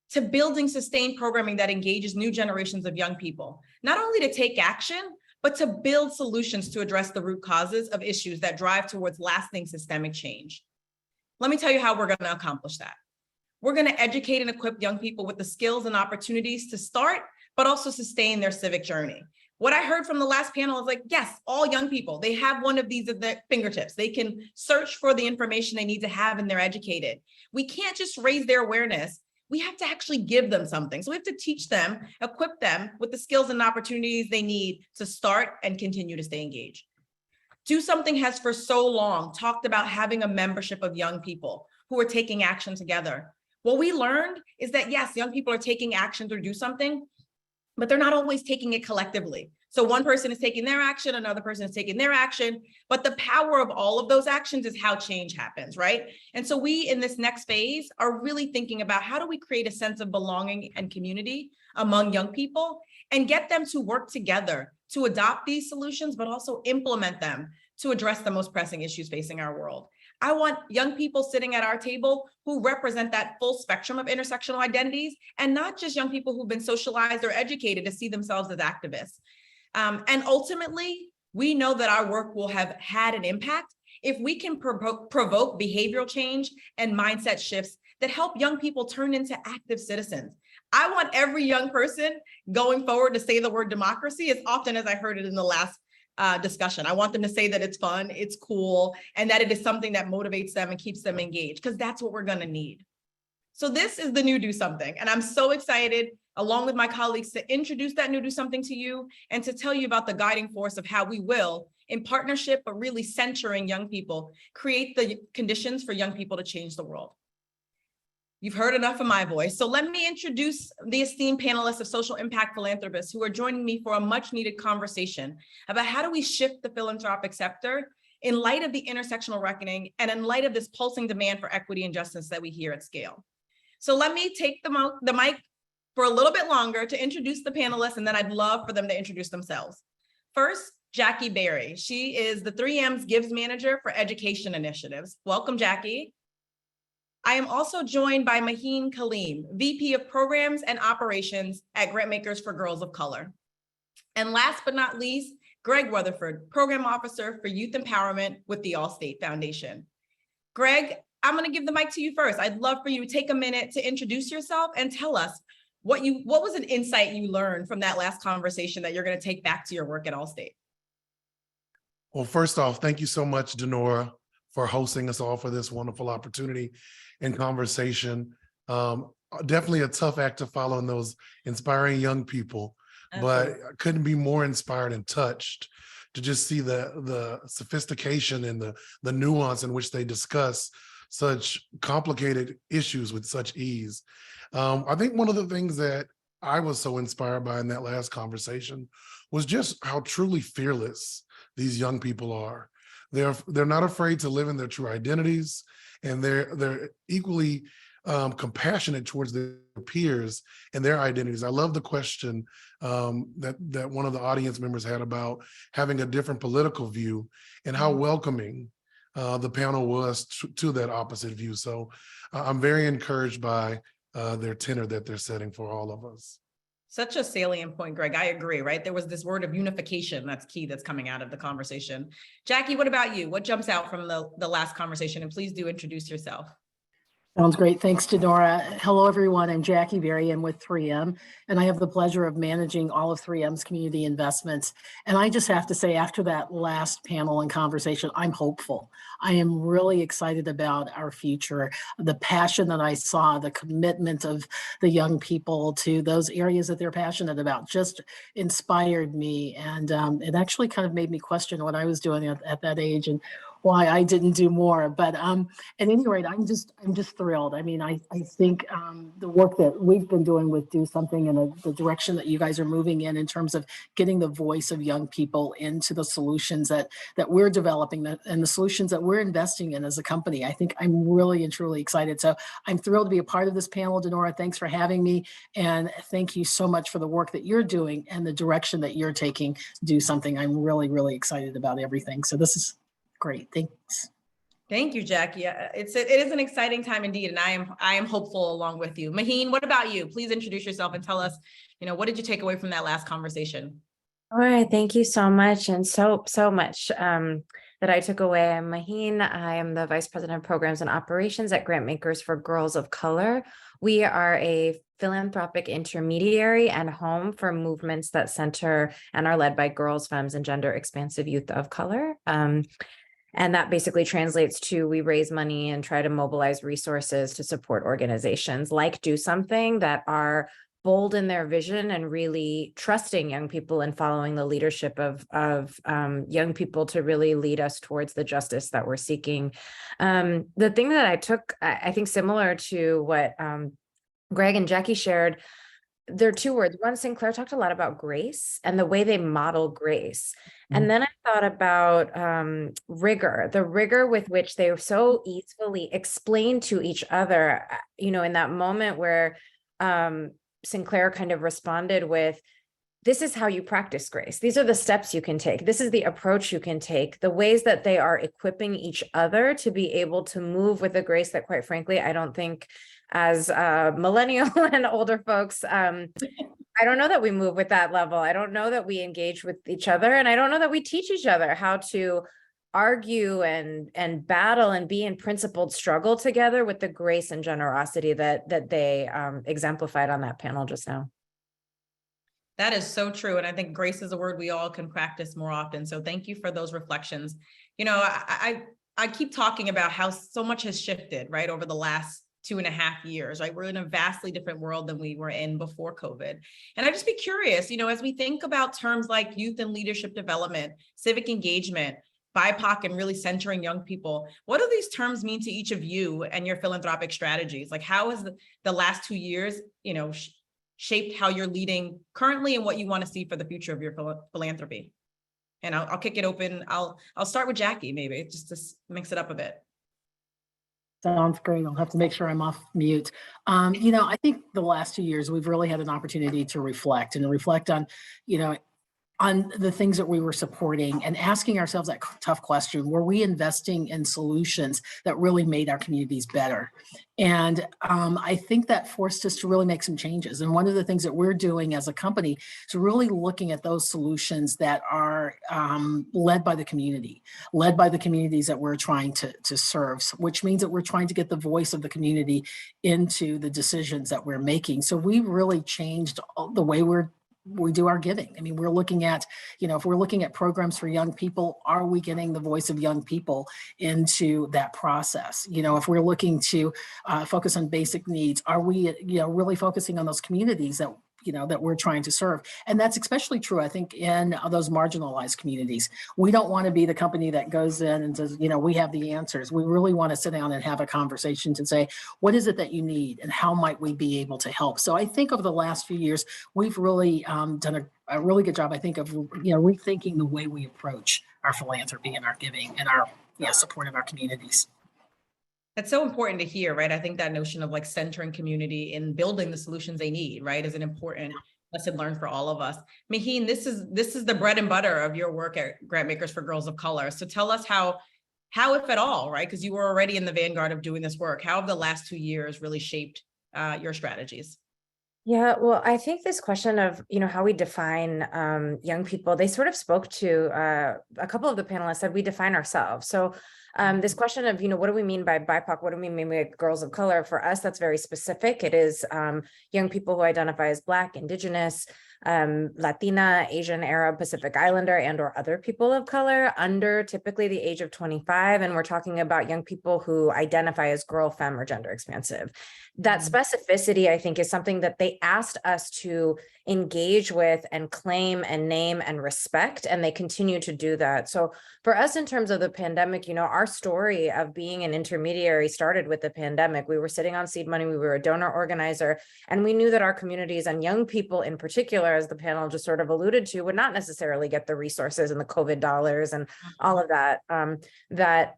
to building sustained programming that engages new generations of young people, not only to take action, but to build solutions to address the root causes of issues that drive towards lasting systemic change. Let me tell you how we're going to accomplish that. We're going to educate and equip young people with the skills and opportunities to start, but also sustain their civic journey. What I heard from the last panel is like, yes, all young people, they have one of these at their fingertips. They can search for the information they need to have and they're educated. We can't just raise their awareness. We have to actually give them something. So we have to teach them, equip them with the skills and opportunities they need to start and continue to stay engaged. DoSomething has for so long talked about having a membership of young people who are taking action together. What we learned is that yes, young people are taking action through DoSomething, but they're not always taking it collectively. So one person is taking their action, another person is taking their action, but the power of all of those actions is how change happens, right? And so we, in this next phase, are really thinking about how do we create a sense of belonging and community among young people and get them to work together to adopt these solutions, but also implement them to address the most pressing issues facing our world. I want young people sitting at our table who represent that full spectrum of intersectional identities, and not just young people who've been socialized or educated to see themselves as activists. And ultimately, we know that our work will have had an impact if we can provoke behavioral change and mindset shifts that help young people turn into active citizens. I want every young person going forward to say the word democracy as often as I heard it in the last discussion. I want them to say that it's fun, it's cool, and that it is something that motivates them and keeps them engaged, because that's what we're going to need. So this is the new DoSomething, and I'm so excited, along with my colleagues, to introduce that new DoSomething to you and to tell you about the guiding force of how we will, in partnership, but really centering young people, create the conditions for young people to change the world. You've heard enough of my voice, so let me introduce the esteemed panelists of social impact philanthropists who are joining me for a much needed conversation about how do we shift the philanthropic sector in light of the intersectional reckoning and in light of this pulsing demand for equity and justice that we hear at scale. So let me take the mic for a little bit longer to introduce the panelists, and then I'd love for them to introduce themselves. First, Jackie Berry. She is the 3M's Gives Manager for Education Initiatives. Welcome, Jackie. I am also joined by Maheen Kaleem, VP of Programs and Operations at Grantmakers for Girls of Color. And last but not least, Greg Weatherford, Program Officer for Youth Empowerment with the Allstate Foundation. Greg, I'm going to give the mic to you first. I'd love for you to take a minute to introduce yourself and tell us what was an insight you learned from that last conversation that you're going to take back to your work at Allstate. Well, first off, thank you so much, Denora, for hosting us all for this wonderful opportunity and conversation. Definitely a tough act to follow in those inspiring young people, but I couldn't be more inspired and touched to just see the sophistication and the nuance in which they discuss such complicated issues with such ease. I think one of the things that I was so inspired by in that last conversation was just how truly fearless these young people are. They're not afraid to live in their true identities, and they're equally compassionate towards their peers and their identities. I love the question that one of the audience members had about having a different political view and how welcoming the panel was to that opposite view. So I'm very encouraged by their tenor that they're setting for all of us. Such a salient point, Greg. I agree, right? There was this word of unification that's key that's coming out of the conversation. Jackie, what about you? What jumps out from the last conversation? And please do introduce yourself. Sounds great. Thanks, Denora. Hello, everyone. I'm Jackie Beren with 3M, and I have the pleasure of managing all of 3M's community investments. And I just have to say, after that last panel and conversation, I'm hopeful. I am really excited about our future. The passion that I saw, the commitment of the young people to those areas that they're passionate about just inspired me. And it actually kind of made me question what I was doing at that age and why I didn't do more. But at any rate, I'm just thrilled. I mean, I think the work that we've been doing with Do Something and the direction that you guys are moving in terms of getting the voice of young people into the solutions that we're developing and the solutions that we're investing in as a company. I think I'm really and truly excited. So I'm thrilled to be a part of this panel. Denora, thanks for having me. And thank you so much for the work that you're doing and the direction that you're taking. Do Something. I'm really, really excited about everything. So this is great. Thanks. Thank you, Jackie. It is an exciting time indeed, and I am hopeful along with you. Maheen, what about you? Please introduce yourself and tell us, what did you take away from that last conversation? All right, thank you so much, and so much that I took away. I'm Maheen. I am the Vice President of Programs and Operations at Grantmakers for Girls of Color. We are a philanthropic intermediary and home for movements that center and are led by girls, femmes, and gender expansive youth of color. And that basically translates to we raise money and try to mobilize resources to support organizations like Do Something that are bold in their vision and really trusting young people and following the leadership of young people to really lead us towards the justice that we're seeking. The thing that I took, I think similar to what Greg and Jackie shared, there are two words. One, Synclaire talked a lot about grace and the way they model grace. And then I thought about rigor, the rigor with which they so easily explain to each other, in that moment where Synclaire kind of responded with, this is how you practice grace. These are the steps you can take. This is the approach you can take, the ways that they are equipping each other to be able to move with a grace that, quite frankly, I don't think as millennial and older folks, I don't know that we move with that level. I don't know that we engage with each other. And I don't know that we teach each other how to argue and battle and be in principled struggle together with the grace and generosity that they exemplified on that panel just now. That is so true. And I think grace is a word we all can practice more often. So thank you for those reflections. I keep talking about how so much has shifted, right, over the last 2.5 years, right? We're in a vastly different world than we were in before COVID. And I'd just be curious, as we think about terms like youth and leadership development, civic engagement, BIPOC, and really centering young people, what do these terms mean to each of you and your philanthropic strategies? Like, how has the last 2 years, shaped how you're leading currently and what you want to see for the future of your philanthropy? And I'll kick it open. I'll start with Jackie, maybe, just to mix it up a bit. Sounds great. I'll have to make sure I'm off mute. I think the last 2 years, we've really had an opportunity to reflect on, on the things that we were supporting and asking ourselves that tough question, were we investing in solutions that really made our communities better? And I think that forced us to really make some changes. And one of the things that we're doing as a company is really looking at those solutions that are led by the community, led by the communities that we're trying to serve, which means that we're trying to get the voice of the community into the decisions that we're making. So we've really changed the way we do our giving. I mean, we're looking at, if we're looking at programs for young people, are we getting the voice of young people into that process? If we're looking to focus on basic needs, are we, really focusing on those communities that that we're trying to serve? And that's especially true, I think, in those marginalized communities. We don't want to be the company that goes in and says, we have the answers. We really want to sit down and have a conversation to say, what is it that you need and how might we be able to help? So I think over the last few years, we've really done a really good job, I think, of rethinking the way we approach our philanthropy and our giving and our support of our communities. That's so important to hear, right? I think that notion of like centering community in building the solutions they need, right, is an important lesson learned for all of us. Maheen, this is the bread and butter of your work at Grantmakers for Girls of Color. So tell us how if at all, right? Because you were already in the vanguard of doing this work. How have the last 2 years really shaped your strategies? Yeah, well, I think this question of, how we define young people, they sort of spoke to a couple of the panelists said we define ourselves. So this question of, what do we mean by BIPOC? What do we mean by girls of color? For us, that's very specific. It is young people who identify as Black, Indigenous, Latina, Asian, Arab, Pacific Islander, and or other people of color under typically the age of 25. And we're talking about young people who identify as girl, femme, or gender expansive. That specificity, I think, is something that they asked us to engage with and claim and name and respect, and they continue to do that. So for us, in terms of the pandemic, our story of being an intermediary started with the pandemic. We were sitting on seed money, we were a donor organizer, and we knew that our communities and young people in particular, as the panel just sort of alluded to, would not necessarily get the resources and the COVID dollars and all of that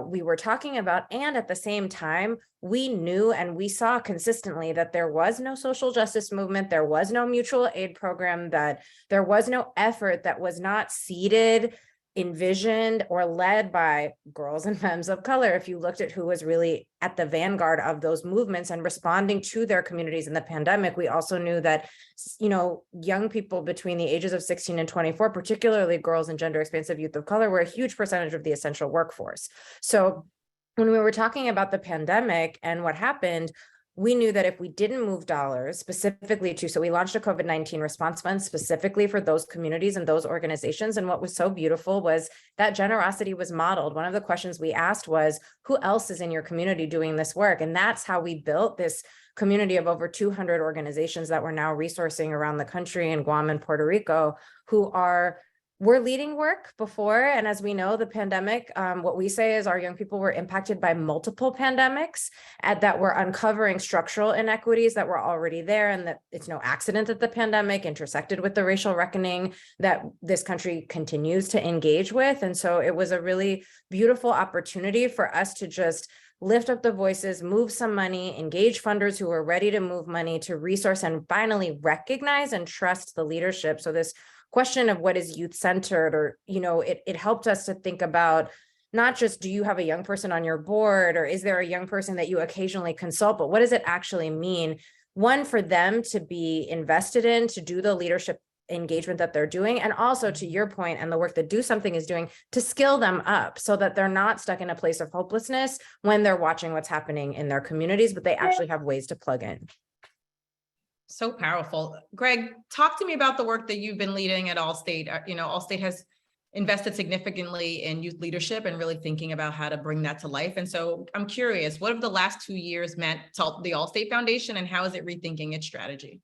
we were talking about. And at the same time, we knew and we saw consistently that there was no social justice movement, there was no mutual aid program, that there was no effort that was not seeded, envisioned, or led by girls and femmes of color. If you looked at who was really at the vanguard of those movements and responding to their communities in the pandemic, we also knew that, young people between the ages of 16 and 24, particularly girls and gender expansive youth of color, were a huge percentage of the essential workforce. So when we were talking about the pandemic and what happened, we knew that if we didn't move dollars specifically so we launched a COVID-19 response fund specifically for those communities and those organizations. And what was so beautiful was that generosity was modeled. One of the questions we asked was, who else is in your community doing this work? And that's how we built this community of over 200 organizations that we're now resourcing around the country in Guam and Puerto Rico, who were leading work before. And as we know, the pandemic, what we say is our young people were impacted by multiple pandemics that were uncovering structural inequities that were already there, and that it's no accident that the pandemic intersected with the racial reckoning that this country continues to engage with. And so it was a really beautiful opportunity for us to just lift up the voices, move some money, engage funders who were ready to move money to resource and finally recognize and trust the leadership. So this question of what is youth-centered, or, it helped us to think about not just, do you have a young person on your board, or is there a young person that you occasionally consult, but what does it actually mean? One, for them to be invested in, to do the leadership engagement that they're doing, and also, to your point, and the work that DoSomething is doing, to skill them up so that they're not stuck in a place of hopelessness when they're watching what's happening in their communities, but they actually have ways to plug in. So powerful. Greg, talk to me about the work that you've been leading at Allstate. Allstate has invested significantly in youth leadership and really thinking about how to bring that to life. And so I'm curious, what have the last 2 years meant to the Allstate Foundation, and how is it rethinking its strategy?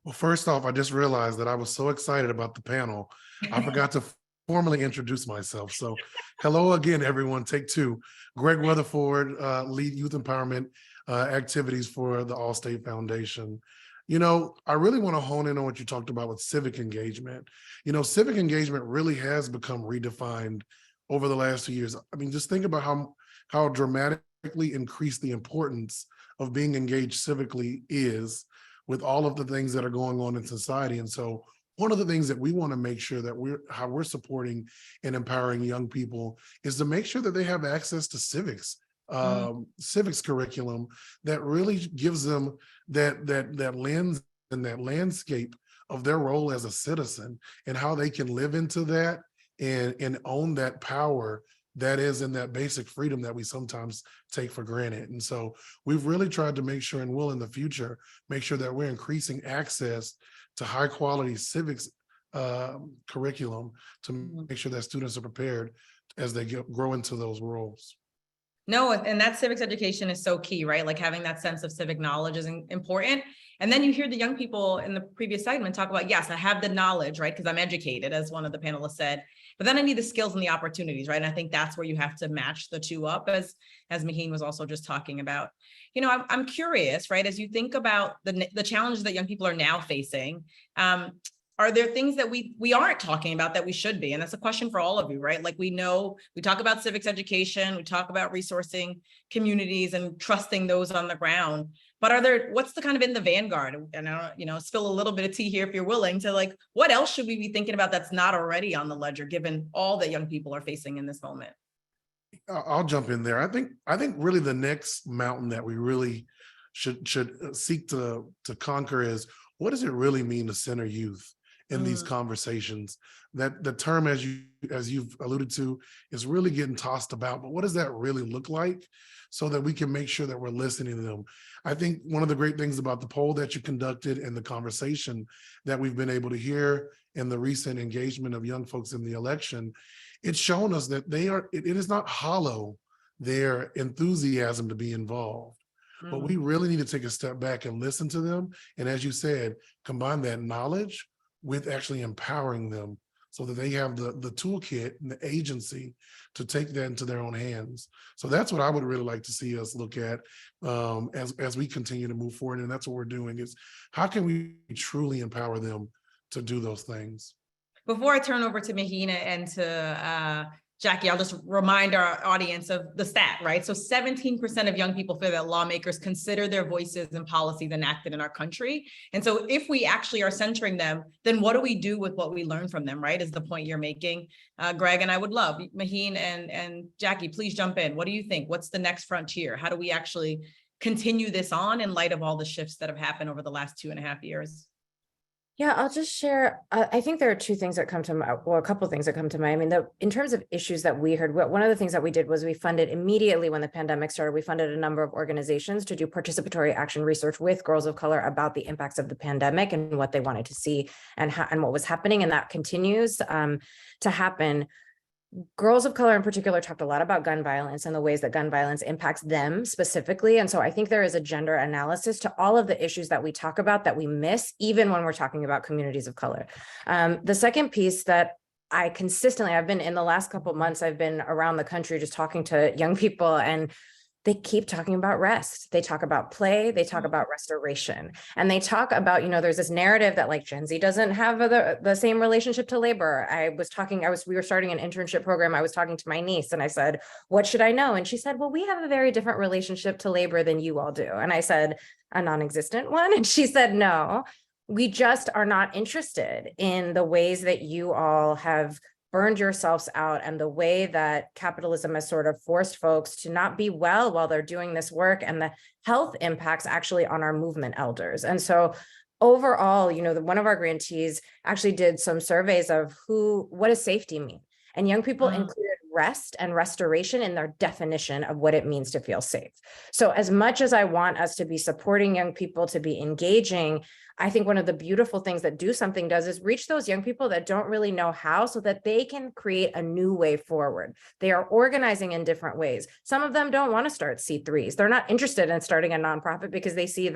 Well, first off, I just realized that I was so excited about the panel, I forgot to formally introduce myself. So hello again, everyone. Take two. Greg Weatherford, lead youth empowerment activities for the Allstate Foundation. I really want to hone in on what you talked about with civic engagement. Civic engagement really has become redefined over the last 2 years. I mean, just think about how dramatically increased the importance of being engaged civically is with all of the things that are going on in society. And so one of the things that we want to make sure that how we're supporting and empowering young people is to make sure that they have access to civics, civics curriculum that really gives them that lens and that landscape of their role as a citizen and how they can live into that and own that power that is in that basic freedom that we sometimes take for granted. And so we've really tried to make sure, and will in the future, make sure that we're increasing access to high quality civics curriculum to make sure that students are prepared as they grow into those roles. No, and that civics education is so key, right? Like having that sense of civic knowledge is important. And then you hear the young people in the previous segment talk about, yes, I have the knowledge, right? Because I'm educated, as one of the panelists said, but then I need the skills and the opportunities, right? And I think that's where you have to match the two up, as Maheen was also just talking about. You know, I'm curious, right? As you think about the challenges that young people are now facing, are there things that we aren't talking about that we should be? And that's a question for all of you, right? Like we talk about civics education, we talk about resourcing communities and trusting those on the ground, but what's the kind of in the vanguard? And spill a little bit of tea here if you're willing to, like, what else should we be thinking about that's not already on the ledger, given all that young people are facing in this moment? I'll jump in there. I think really the next mountain that we really should seek to conquer is, what does it really mean to center youth in these conversations? That the term, as you've alluded to, is really getting tossed about, but what does that really look like, so that we can make sure that we're listening to them? I think one of the great things about the poll that you conducted and the conversation that we've been able to hear in the recent engagement of young folks in the election, it's shown us that it is not hollow, their enthusiasm to be involved. But we really need to take a step back and listen to them. And as you said, combine that knowledge with actually empowering them so that they have the toolkit and the agency to take that into their own hands. So that's what I would really like to see us look at as we continue to move forward. And that's what we're doing, is how can we truly empower them to do those things? Before I turn over to Mahina and to Jackie, I'll just remind our audience of the stat, right? So 17% of young people feel that lawmakers consider their voices and policies enacted in our country. And so if we actually are centering them, then what do we do with what we learn from them, right? Is the point you're making, Greg. And I would love, Maheen and Jackie, please jump in. What do you think? What's the next frontier? How do we actually continue this on in light of all the shifts that have happened over the last 2.5 years? Yeah, I'll just share. I think there are two things that come to mind, well, a couple of things that come to mind. I mean, in terms of issues that we heard, one of the things that we did was we funded immediately when the pandemic started, we funded a number of organizations to do participatory action research with girls of color about the impacts of the pandemic and what they wanted to see and what was happening. And that continues to happen. Girls of color in particular talked a lot about gun violence and the ways that gun violence impacts them specifically. And so I think there is a gender analysis to all of the issues that we talk about that we miss, even when we're talking about communities of color. The second piece that I've been in the last couple of months, I've been around the country just talking to young people, and they keep talking about rest. They talk about play, they talk about restoration, and they talk about, there's this narrative that like Gen Z doesn't have the same relationship to labor. We were starting an internship program. I was talking to my niece and I said, what should I know? And she said, well, we have a very different relationship to labor than you all do. And I said, a non-existent one. And she said, no, we just are not interested in the ways that you all have burned yourselves out and the way that capitalism has sort of forced folks to not be well while they're doing this work, and the health impacts actually on our movement elders. And so overall, one of our grantees actually did some surveys of what does safety mean? And young people included rest and restoration in their definition of what it means to feel safe. So as much as I want us to be supporting young people, to be engaging, I think one of the beautiful things that DoSomething does is reach those young people that don't really know how, so that they can create a new way forward. They are organizing in different ways. Some of them don't want to start C3s. They're not interested in starting a nonprofit because they see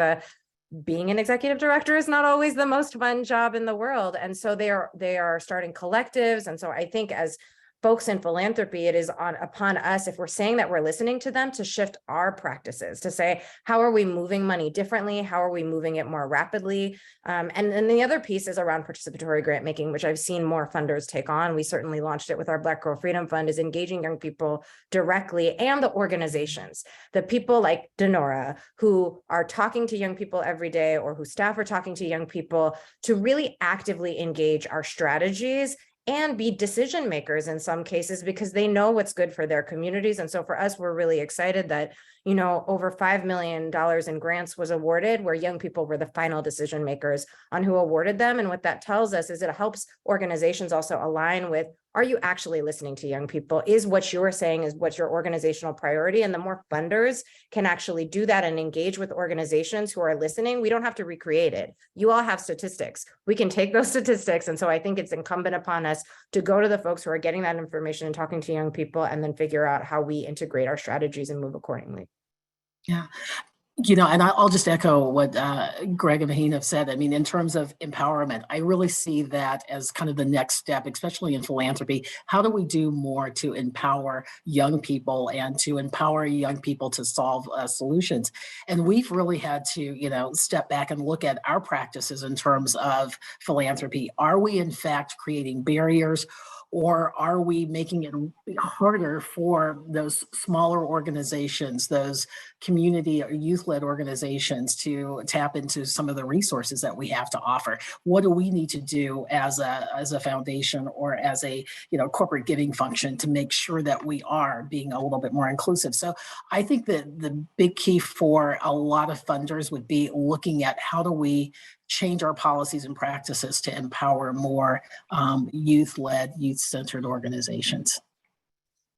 being an executive director is not always the most fun job in the world. And so they are starting collectives. And so I think as folks in philanthropy, it is upon us, if we're saying that we're listening to them, to shift our practices, to say, how are we moving money differently? How are we moving it more rapidly? And then the other piece is around participatory grant making, which I've seen more funders take on. We certainly launched it with our Black Girl Freedom Fund, is engaging young people directly, and the organizations, the people like Denora, who are talking to young people every day, or whose staff are talking to young people, to really actively engage our strategies and be decision makers in some cases, because they know what's good for their communities. And so for us, we're really excited that, you know, over $5 million in grants was awarded, where young people were the final decision makers on who awarded them. And what that tells us is it helps organizations also align with, are you actually listening to young people? Is what you're saying is what's your organizational priority? And the more funders can actually do that and engage with organizations who are listening, we don't have to recreate it. You all have statistics. We can take those statistics. And so I think it's incumbent upon us to go to the folks who are getting that information and talking to young people, and then figure out how we integrate our strategies and move accordingly. Yeah. You know, and I'll just echo what Greg and Maheen have said. I mean, in terms of empowerment, I really see that as kind of the next step, especially in philanthropy. How do we do more to empower young people and to empower young people to solve solutions? And we've really had to, you know, step back and look at our practices in terms of philanthropy. Are we in fact creating barriers, or are we making it harder for those smaller organizations, those community or youth-led organizations, to tap into some of the resources that we have to offer? What do we need to do as a foundation or as a, you know, corporate giving function to make sure that we are being a little bit more inclusive? So I think that the big key for a lot of funders would be looking at, how do we change our policies and practices to empower more youth-led, youth-centered organizations.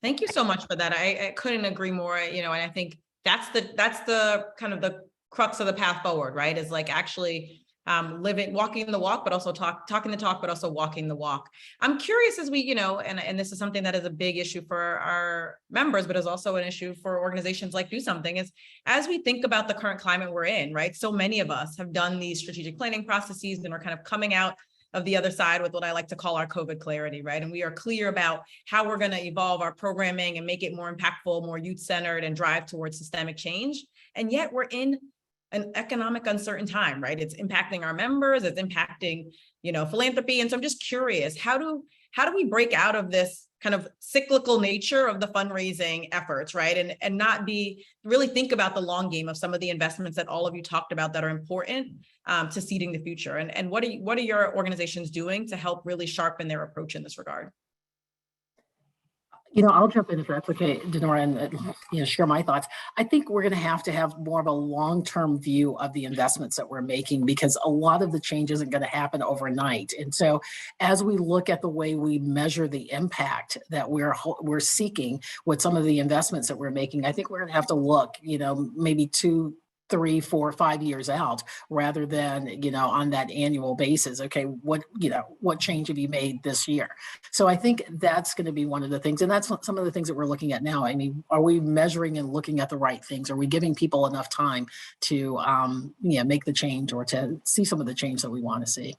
Thank you so much for that. I couldn't agree more, you know, and I think that's the kind of the crux of the path forward, right? Is like actually walking the walk, but also talking the talk, but also walking the walk. I'm curious, as we, you know, and this is something that is a big issue for our members, but is also an issue for organizations like Do Something, is as we think about the current climate we're in, right? So many of us have done these strategic planning processes and are kind of coming out of the other side with what I like to call our COVID clarity, right? And we are clear about how we're going to evolve our programming and make it more impactful, more youth-centered, and drive towards systemic change. And yet we're in an economic uncertain time, right? It's impacting our members, it's impacting, you know, philanthropy. And so I'm just curious, how do we break out of this kind of cyclical nature of the fundraising efforts, right? And not really think about the long game of some of the investments that all of you talked about that are important to seeding the future. And what are your organizations doing to help really sharpen their approach in this regard? You know, I'll jump in if that's okay, Denora, and you know, share my thoughts. I think we're going to have more of a long-term view of the investments that we're making, because a lot of the change isn't going to happen overnight. And so, as we look at the way we measure the impact that we're seeking with some of the investments that we're making, I think we're going to have to look, you know, maybe 2, 3, 4, 5 years out, rather than, you know, on that annual basis. Okay, what change have you made this year? So I think that's going to be one of the things, and that's some of the things that we're looking at now. I mean, are we measuring and looking at the right things? Are we giving people enough time to make the change, or to see some of the change that we want to see?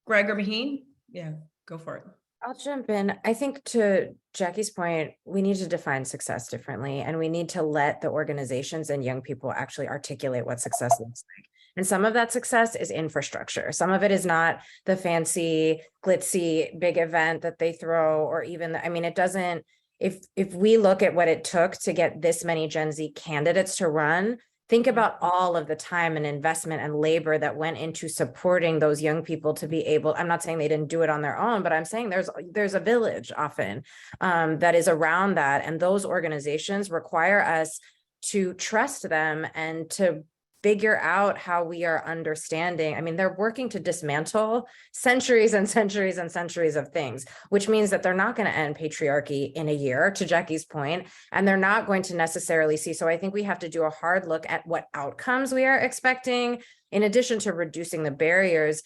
Greg or Maheen? Yeah, go for it. I'll jump in. I think, to Jackie's point, we need to define success differently, and we need to let the organizations and young people actually articulate what success looks like. And some of that success is infrastructure. Some of it is not the fancy, glitzy, big event that they throw, or even, I mean, it doesn't, if we look at what it took to get this many Gen Z candidates to run, think about all of the time and investment and labor that went into supporting those young people to be able, I'm not saying they didn't do it on their own, but I'm saying there's a village often that is around that. And those organizations require us to trust them and to figure out how we are understanding. I mean, they're working to dismantle centuries and centuries and centuries of things, which means that they're not going to end patriarchy in a year, to Jackie's point, and they're not going to necessarily see. So I think we have to do a hard look at what outcomes we are expecting, in addition to reducing the barriers,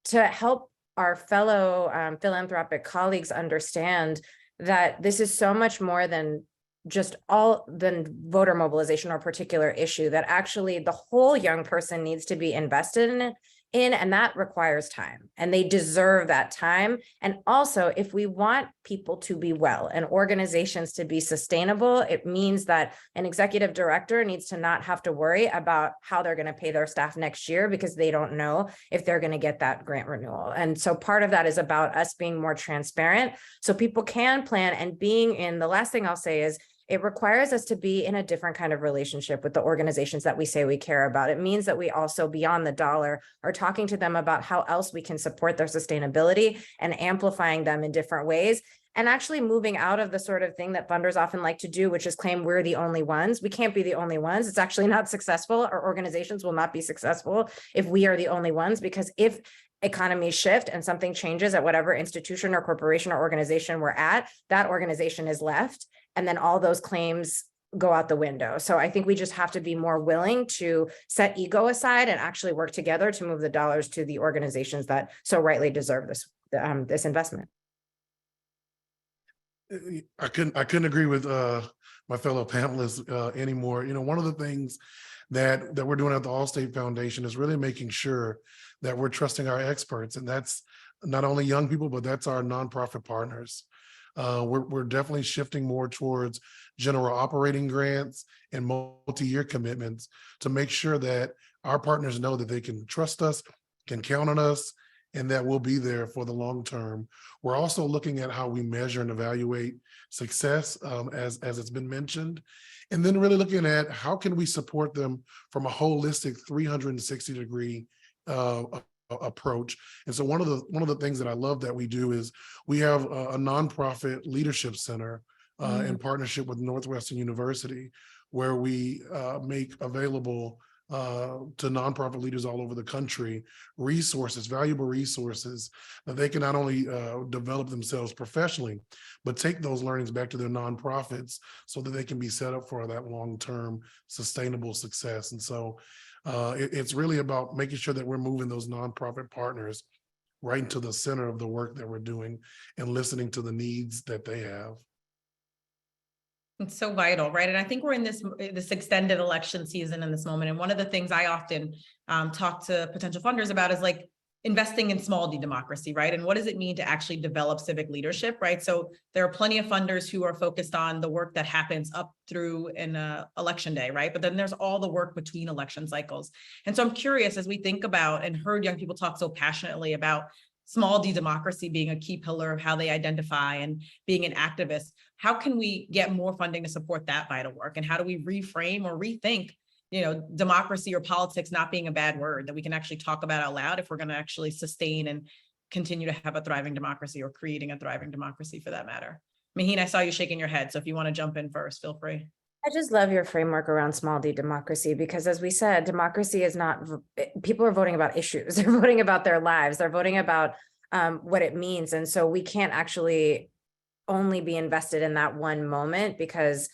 to help our fellow philanthropic colleagues understand that this is so much more than voter mobilization or particular issue, that actually the whole young person needs to be invested in, and that requires time, and they deserve that time. And also, if we want people to be well and organizations to be sustainable, it means that an executive director needs to not have to worry about how they're going to pay their staff next year because they don't know if they're going to get that grant renewal. And so part of that is about us being more transparent so people can plan, and being in, the last thing I'll say is, it requires us to be in a different kind of relationship with the organizations that we say we care about. It means that we also, beyond the dollar, are talking to them about how else we can support their sustainability and amplifying them in different ways, and actually moving out of the sort of thing that funders often like to do, which is claim we're the only ones. We can't be the only ones. It's actually not successful. Our organizations will not be successful if we are the only ones, because if economies shift and something changes at whatever institution or corporation or organization we're at, that organization is left. And then all those claims go out the window. So I think we just have to be more willing to set ego aside and actually work together to move the dollars to the organizations that so rightly deserve this investment. I couldn't agree with my fellow panelists anymore. One of the things that we're doing at the Allstate Foundation is really making sure that we're trusting our experts, and that's not only young people, but that's our nonprofit partners. We're definitely shifting more towards general operating grants and multi-year commitments to make sure that our partners know that they can trust us, can count on us, and that we'll be there for the long term. We're also looking at how we measure and evaluate success, as it's been mentioned, and then really looking at how can we support them from a holistic 360-degree approach. And so one of the things that I love that we do is we have a nonprofit leadership center in partnership with Northwestern University, where we make available to nonprofit leaders all over the country resources, valuable resources that they can not only develop themselves professionally, but take those learnings back to their nonprofits so that they can be set up for that long-term sustainable success. And so it's really about making sure that we're moving those nonprofit partners right into the center of the work that we're doing and listening to the needs that they have. It's so vital, right? And I think we're in this extended election season in this moment. And one of the things I often talk to potential funders about is like investing in small d democracy, right? And what does it mean to actually develop civic leadership, right? So there are plenty of funders who are focused on the work that happens up through an election day, right? But then there's all the work between election cycles. And so I'm curious, as we think about and heard young people talk so passionately about small d democracy being a key pillar of how they identify and being an activist, how can we get more funding to support that vital work? And how do we reframe or rethink, democracy or politics not being a bad word that we can actually talk about out loud if we're going to actually sustain and continue to have a thriving democracy, or creating a thriving democracy for that matter? Maheen, I saw you shaking your head, so if you want to jump in first, feel free. I just love your framework around small d democracy, because as we said, democracy is not, people are voting about issues. They're voting about their lives. They're voting about what it means. And so we can't actually only be invested in that one moment, because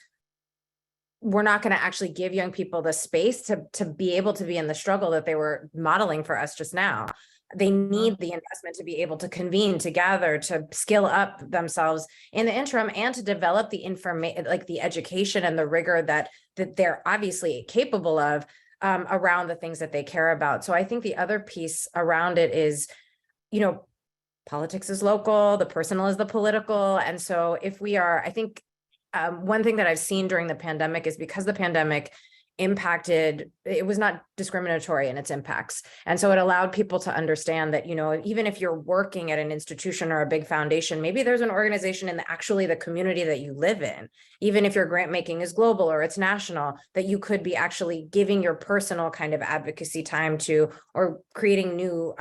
we're not going to actually give young people the space to be able to be in the struggle that they were modeling for us just now. They need the investment to be able to convene together, to skill up themselves in the interim, and to develop the information, like the education and the rigor that they're obviously capable of around the things that they care about. So I think the other piece around it is, politics is local, the personal is the political. And so if we are, I think one thing that I've seen during the pandemic is, because the pandemic impacted, it was not discriminatory in its impacts. And so it allowed people to understand that, even if you're working at an institution or a big foundation, maybe there's an organization in the community that you live in, even if your grant making is global or it's national, that you could be actually giving your personal kind of advocacy time to, or creating new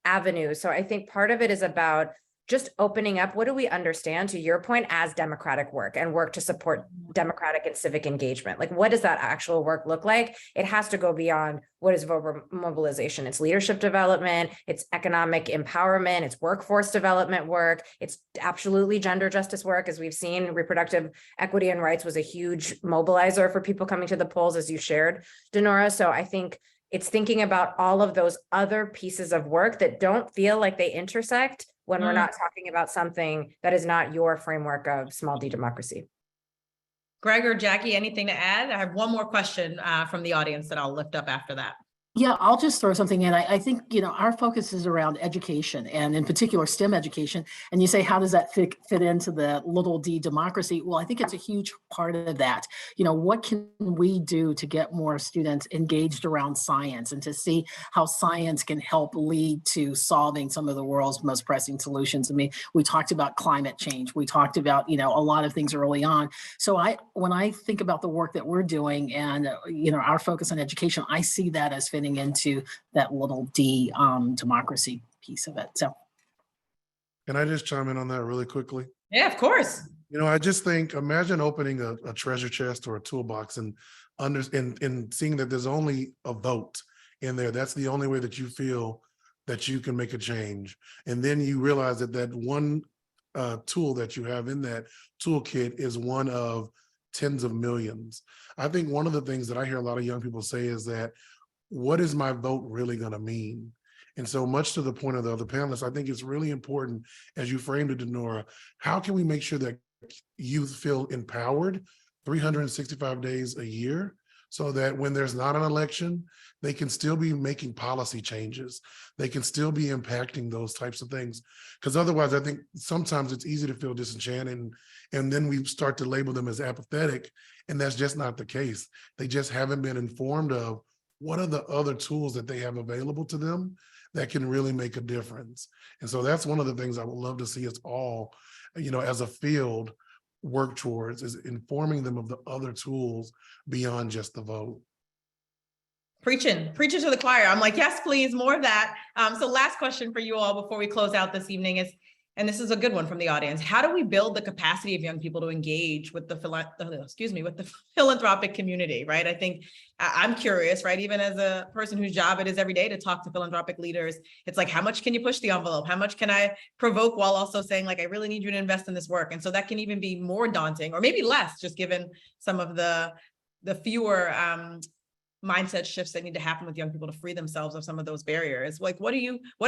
avenues. So I think part of it is about just opening up, what do we understand, to your point, as democratic work and work to support democratic and civic engagement? Like, what does that actual work look like? It has to go beyond what is voter mobilization. It's leadership development, it's economic empowerment, it's workforce development work, it's absolutely gender justice work. As we've seen, reproductive equity and rights was a huge mobilizer for people coming to the polls, as you shared, Dinora. So I think it's thinking about all of those other pieces of work that don't feel like they intersect when we're not talking about something that is not your framework of small d democracy. Greg or Jackie, anything to add? I have one more question from the audience that I'll lift up after that. Yeah, I'll just throw something in. I think, our focus is around education and in particular STEM education. And you say, how does that fit into the little d democracy? Well, I think it's a huge part of that. What can we do to get more students engaged around science and to see how science can help lead to solving some of the world's most pressing solutions? I mean, we talked about climate change. We talked about, a lot of things early on. So when I think about the work that we're doing and, our focus on education, I see that as fitting into that little d democracy piece of it. So Can I just chime in on that really quickly? Yeah, of course. I just think, imagine opening a treasure chest or a toolbox and seeing that there's only a vote in there. That's the only way that you feel that you can make a change. And then you realize that one tool that you have in that toolkit is one of tens of millions. I think one of the things that I hear a lot of young people say is that, what is my vote really going to mean? And so much to the point of the other panelists, I think it's really important, as you framed it, Denora, how can we make sure that youth feel empowered 365 days a year, so that when there's not an election, they can still be making policy changes. They can still be impacting those types of things. Because otherwise, I think sometimes it's easy to feel disenchanted, and then we start to label them as apathetic, and that's just not the case. They just haven't been informed of what are the other tools that they have available to them that can really make a difference. And so that's one of the things I would love to see us all, as a field, work towards, is informing them of the other tools beyond just the vote. Preaching to the choir. I'm like, yes, please, more of that. So last question for you all before we close out this evening is, and this is a good one from the audience, how do we build the capacity of young people to engage with the philanthropic community, right? I think I'm curious, right? Even as a person whose job it is every day to talk to philanthropic leaders, it's like, how much can you push the envelope? How much can I provoke while also saying, like, I really need you to invest in this work? And so that can even be more daunting, or maybe less, just given some of the fewer mindset shifts that need to happen with young people to free themselves of some of those barriers. Like, what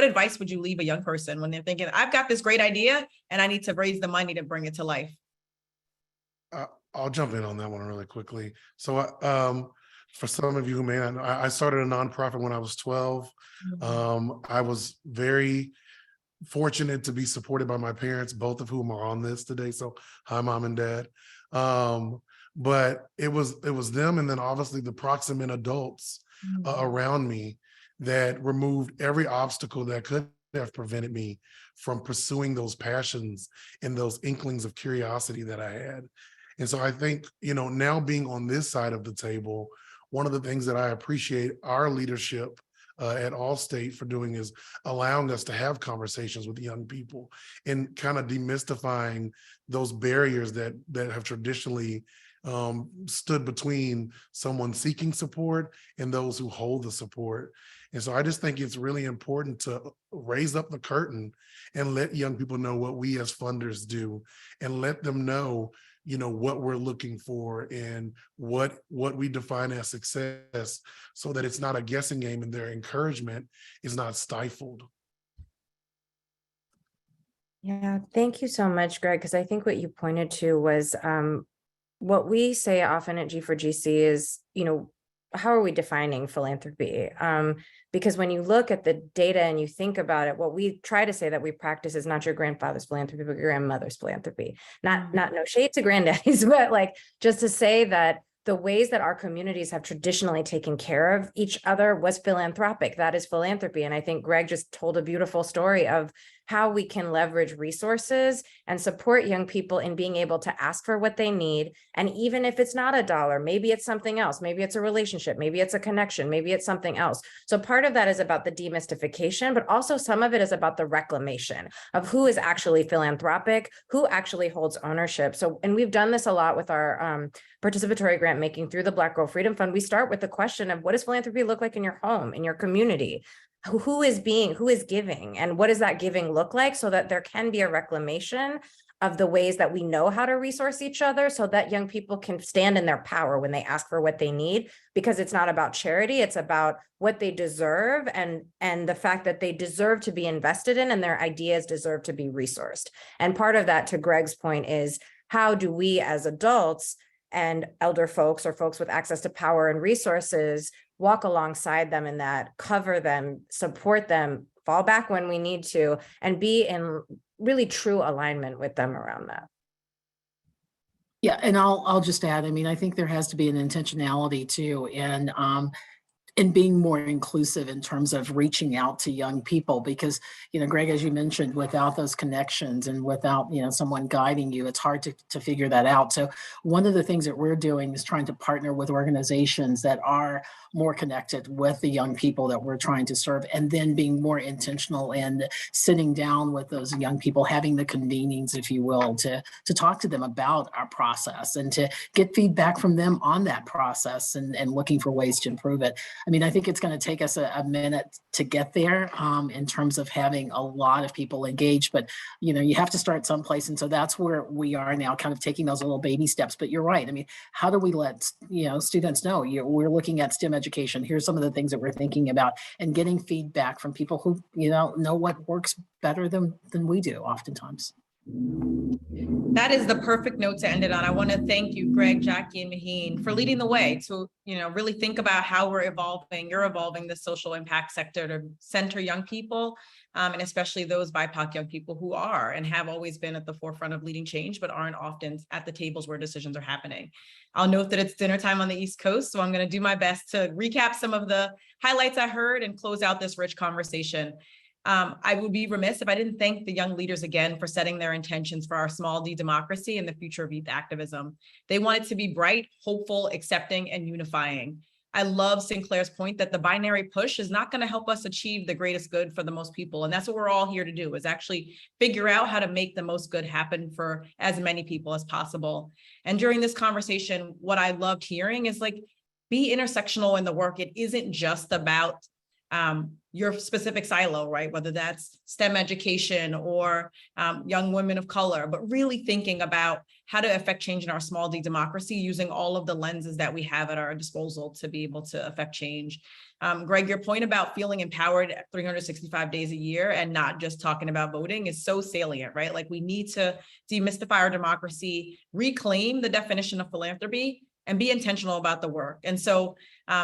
advice would you leave a young person when they're thinking, I've got this great idea and I need to raise the money to bring it to life? I'll jump in on that one really quickly. So for some of you who may not know, I started a nonprofit when I was 12. I was very fortunate to be supported by my parents, both of whom are on this today. So hi, Mom and Dad. But it was them, and then obviously the proximate adults around me that removed every obstacle that could have prevented me from pursuing those passions and those inklings of curiosity that I had. And so I think, now being on this side of the table, one of the things that I appreciate our leadership at Allstate for doing is allowing us to have conversations with young people and kind of demystifying those barriers that have traditionally stood between someone seeking support and those who hold the support. And so I just think it's really important to raise up the curtain and let young people know what we as funders do, and let them know, what we're looking for and what we define as success, so that it's not a guessing game and their encouragement is not stifled. Yeah, thank you so much, Greg, because I think what you pointed to was what we say often at G4GC is, how are we defining philanthropy? Because when you look at the data and you think about it, what we try to say that we practice is not your grandfather's philanthropy, but your grandmother's philanthropy. Not no shade to granddaddies, but like just to say that the ways that our communities have traditionally taken care of each other was philanthropic. That is philanthropy. And I think Greg just told a beautiful story of how we can leverage resources and support young people in being able to ask for what they need. And even if it's not a dollar, maybe it's something else. Maybe it's a relationship. Maybe it's a connection. Maybe it's something else. So part of that is about the demystification, but also some of it is about the reclamation of who is actually philanthropic, who actually holds ownership. So, and we've done this a lot with our participatory grant making through the Black Girl Freedom Fund. We start with the question of, what does philanthropy look like in your home, in your community? Who is giving, and what does that giving look like, so that there can be a reclamation of the ways that we know how to resource each other, so that young people can stand in their power when they ask for what they need, because it's not about charity, it's about what they deserve, and the fact that they deserve to be invested in, and their ideas deserve to be resourced. And part of that, to Greg's point, is how do we as adults and elder folks or folks with access to power and resources walk alongside them in that, cover them, support them, fall back when we need to, and be in really true alignment with them around that. Yeah, and I'll just add, I mean, I think there has to be an intentionality too, and being more inclusive in terms of reaching out to young people, because, Greg, as you mentioned, without those connections and without, someone guiding you, it's hard to figure that out. So one of the things that we're doing is trying to partner with organizations that are more connected with the young people that we're trying to serve, and then being more intentional and sitting down with those young people, having the convenings, if you will, to talk to them about our process and to get feedback from them on that process and looking for ways to improve it. I mean, I think it's going to take us a minute to get there in terms of having a lot of people engaged, but you have to start someplace. And so that's where we are now, kind of taking those little baby steps. But you're right. I mean, how do we let students know we're looking at STEM education? Here's some of the things that we're thinking about, and getting feedback from people who know what works better than we do oftentimes. That is the perfect note to end it on. I want to thank you, Greg, Jackie, and Maheen, for leading the way to, really think about how we're evolving. You're evolving the social impact sector to center young people, and especially those BIPOC young people who are and have always been at the forefront of leading change, but aren't often at the tables where decisions are happening. I'll note that it's dinner time on the East Coast, so I'm going to do my best to recap some of the highlights I heard and close out this rich conversation. I would be remiss if I didn't thank the young leaders again for setting their intentions for our small d democracy and the future of youth activism. They want it to be bright, hopeful, accepting, and unifying. I love Synclaire's point that the binary push is not going to help us achieve the greatest good for the most people. And that's what we're all here to do, is actually figure out how to make the most good happen for as many people as possible. And during this conversation, what I loved hearing is be intersectional in the work. It isn't just about your specific silo, right? Whether that's STEM education or young women of color, but really thinking about how to affect change in our small d democracy using all of the lenses that we have at our disposal to be able to affect change. Greg, your point about feeling empowered 365 days a year and not just talking about voting is so salient, right? We need to demystify our democracy, reclaim the definition of philanthropy, and be intentional about the work. And so,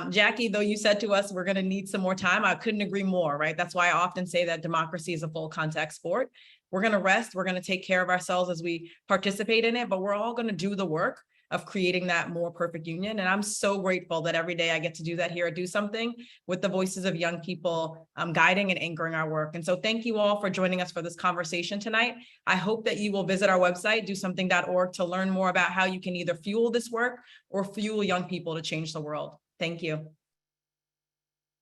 Jackie, though you said to us, we're going to need some more time, I couldn't agree more, right? That's why I often say that democracy is a full contact sport. We're going to rest. We're going to take care of ourselves as we participate in it, but we're all going to do the work of creating that more perfect union. And I'm so grateful that every day I get to do that here at Do Something with the voices of young people guiding and anchoring our work. And so thank you all for joining us for this conversation tonight. I hope that you will visit our website, DoSomething.org, to learn more about how you can either fuel this work or fuel young people to change the world. Thank you.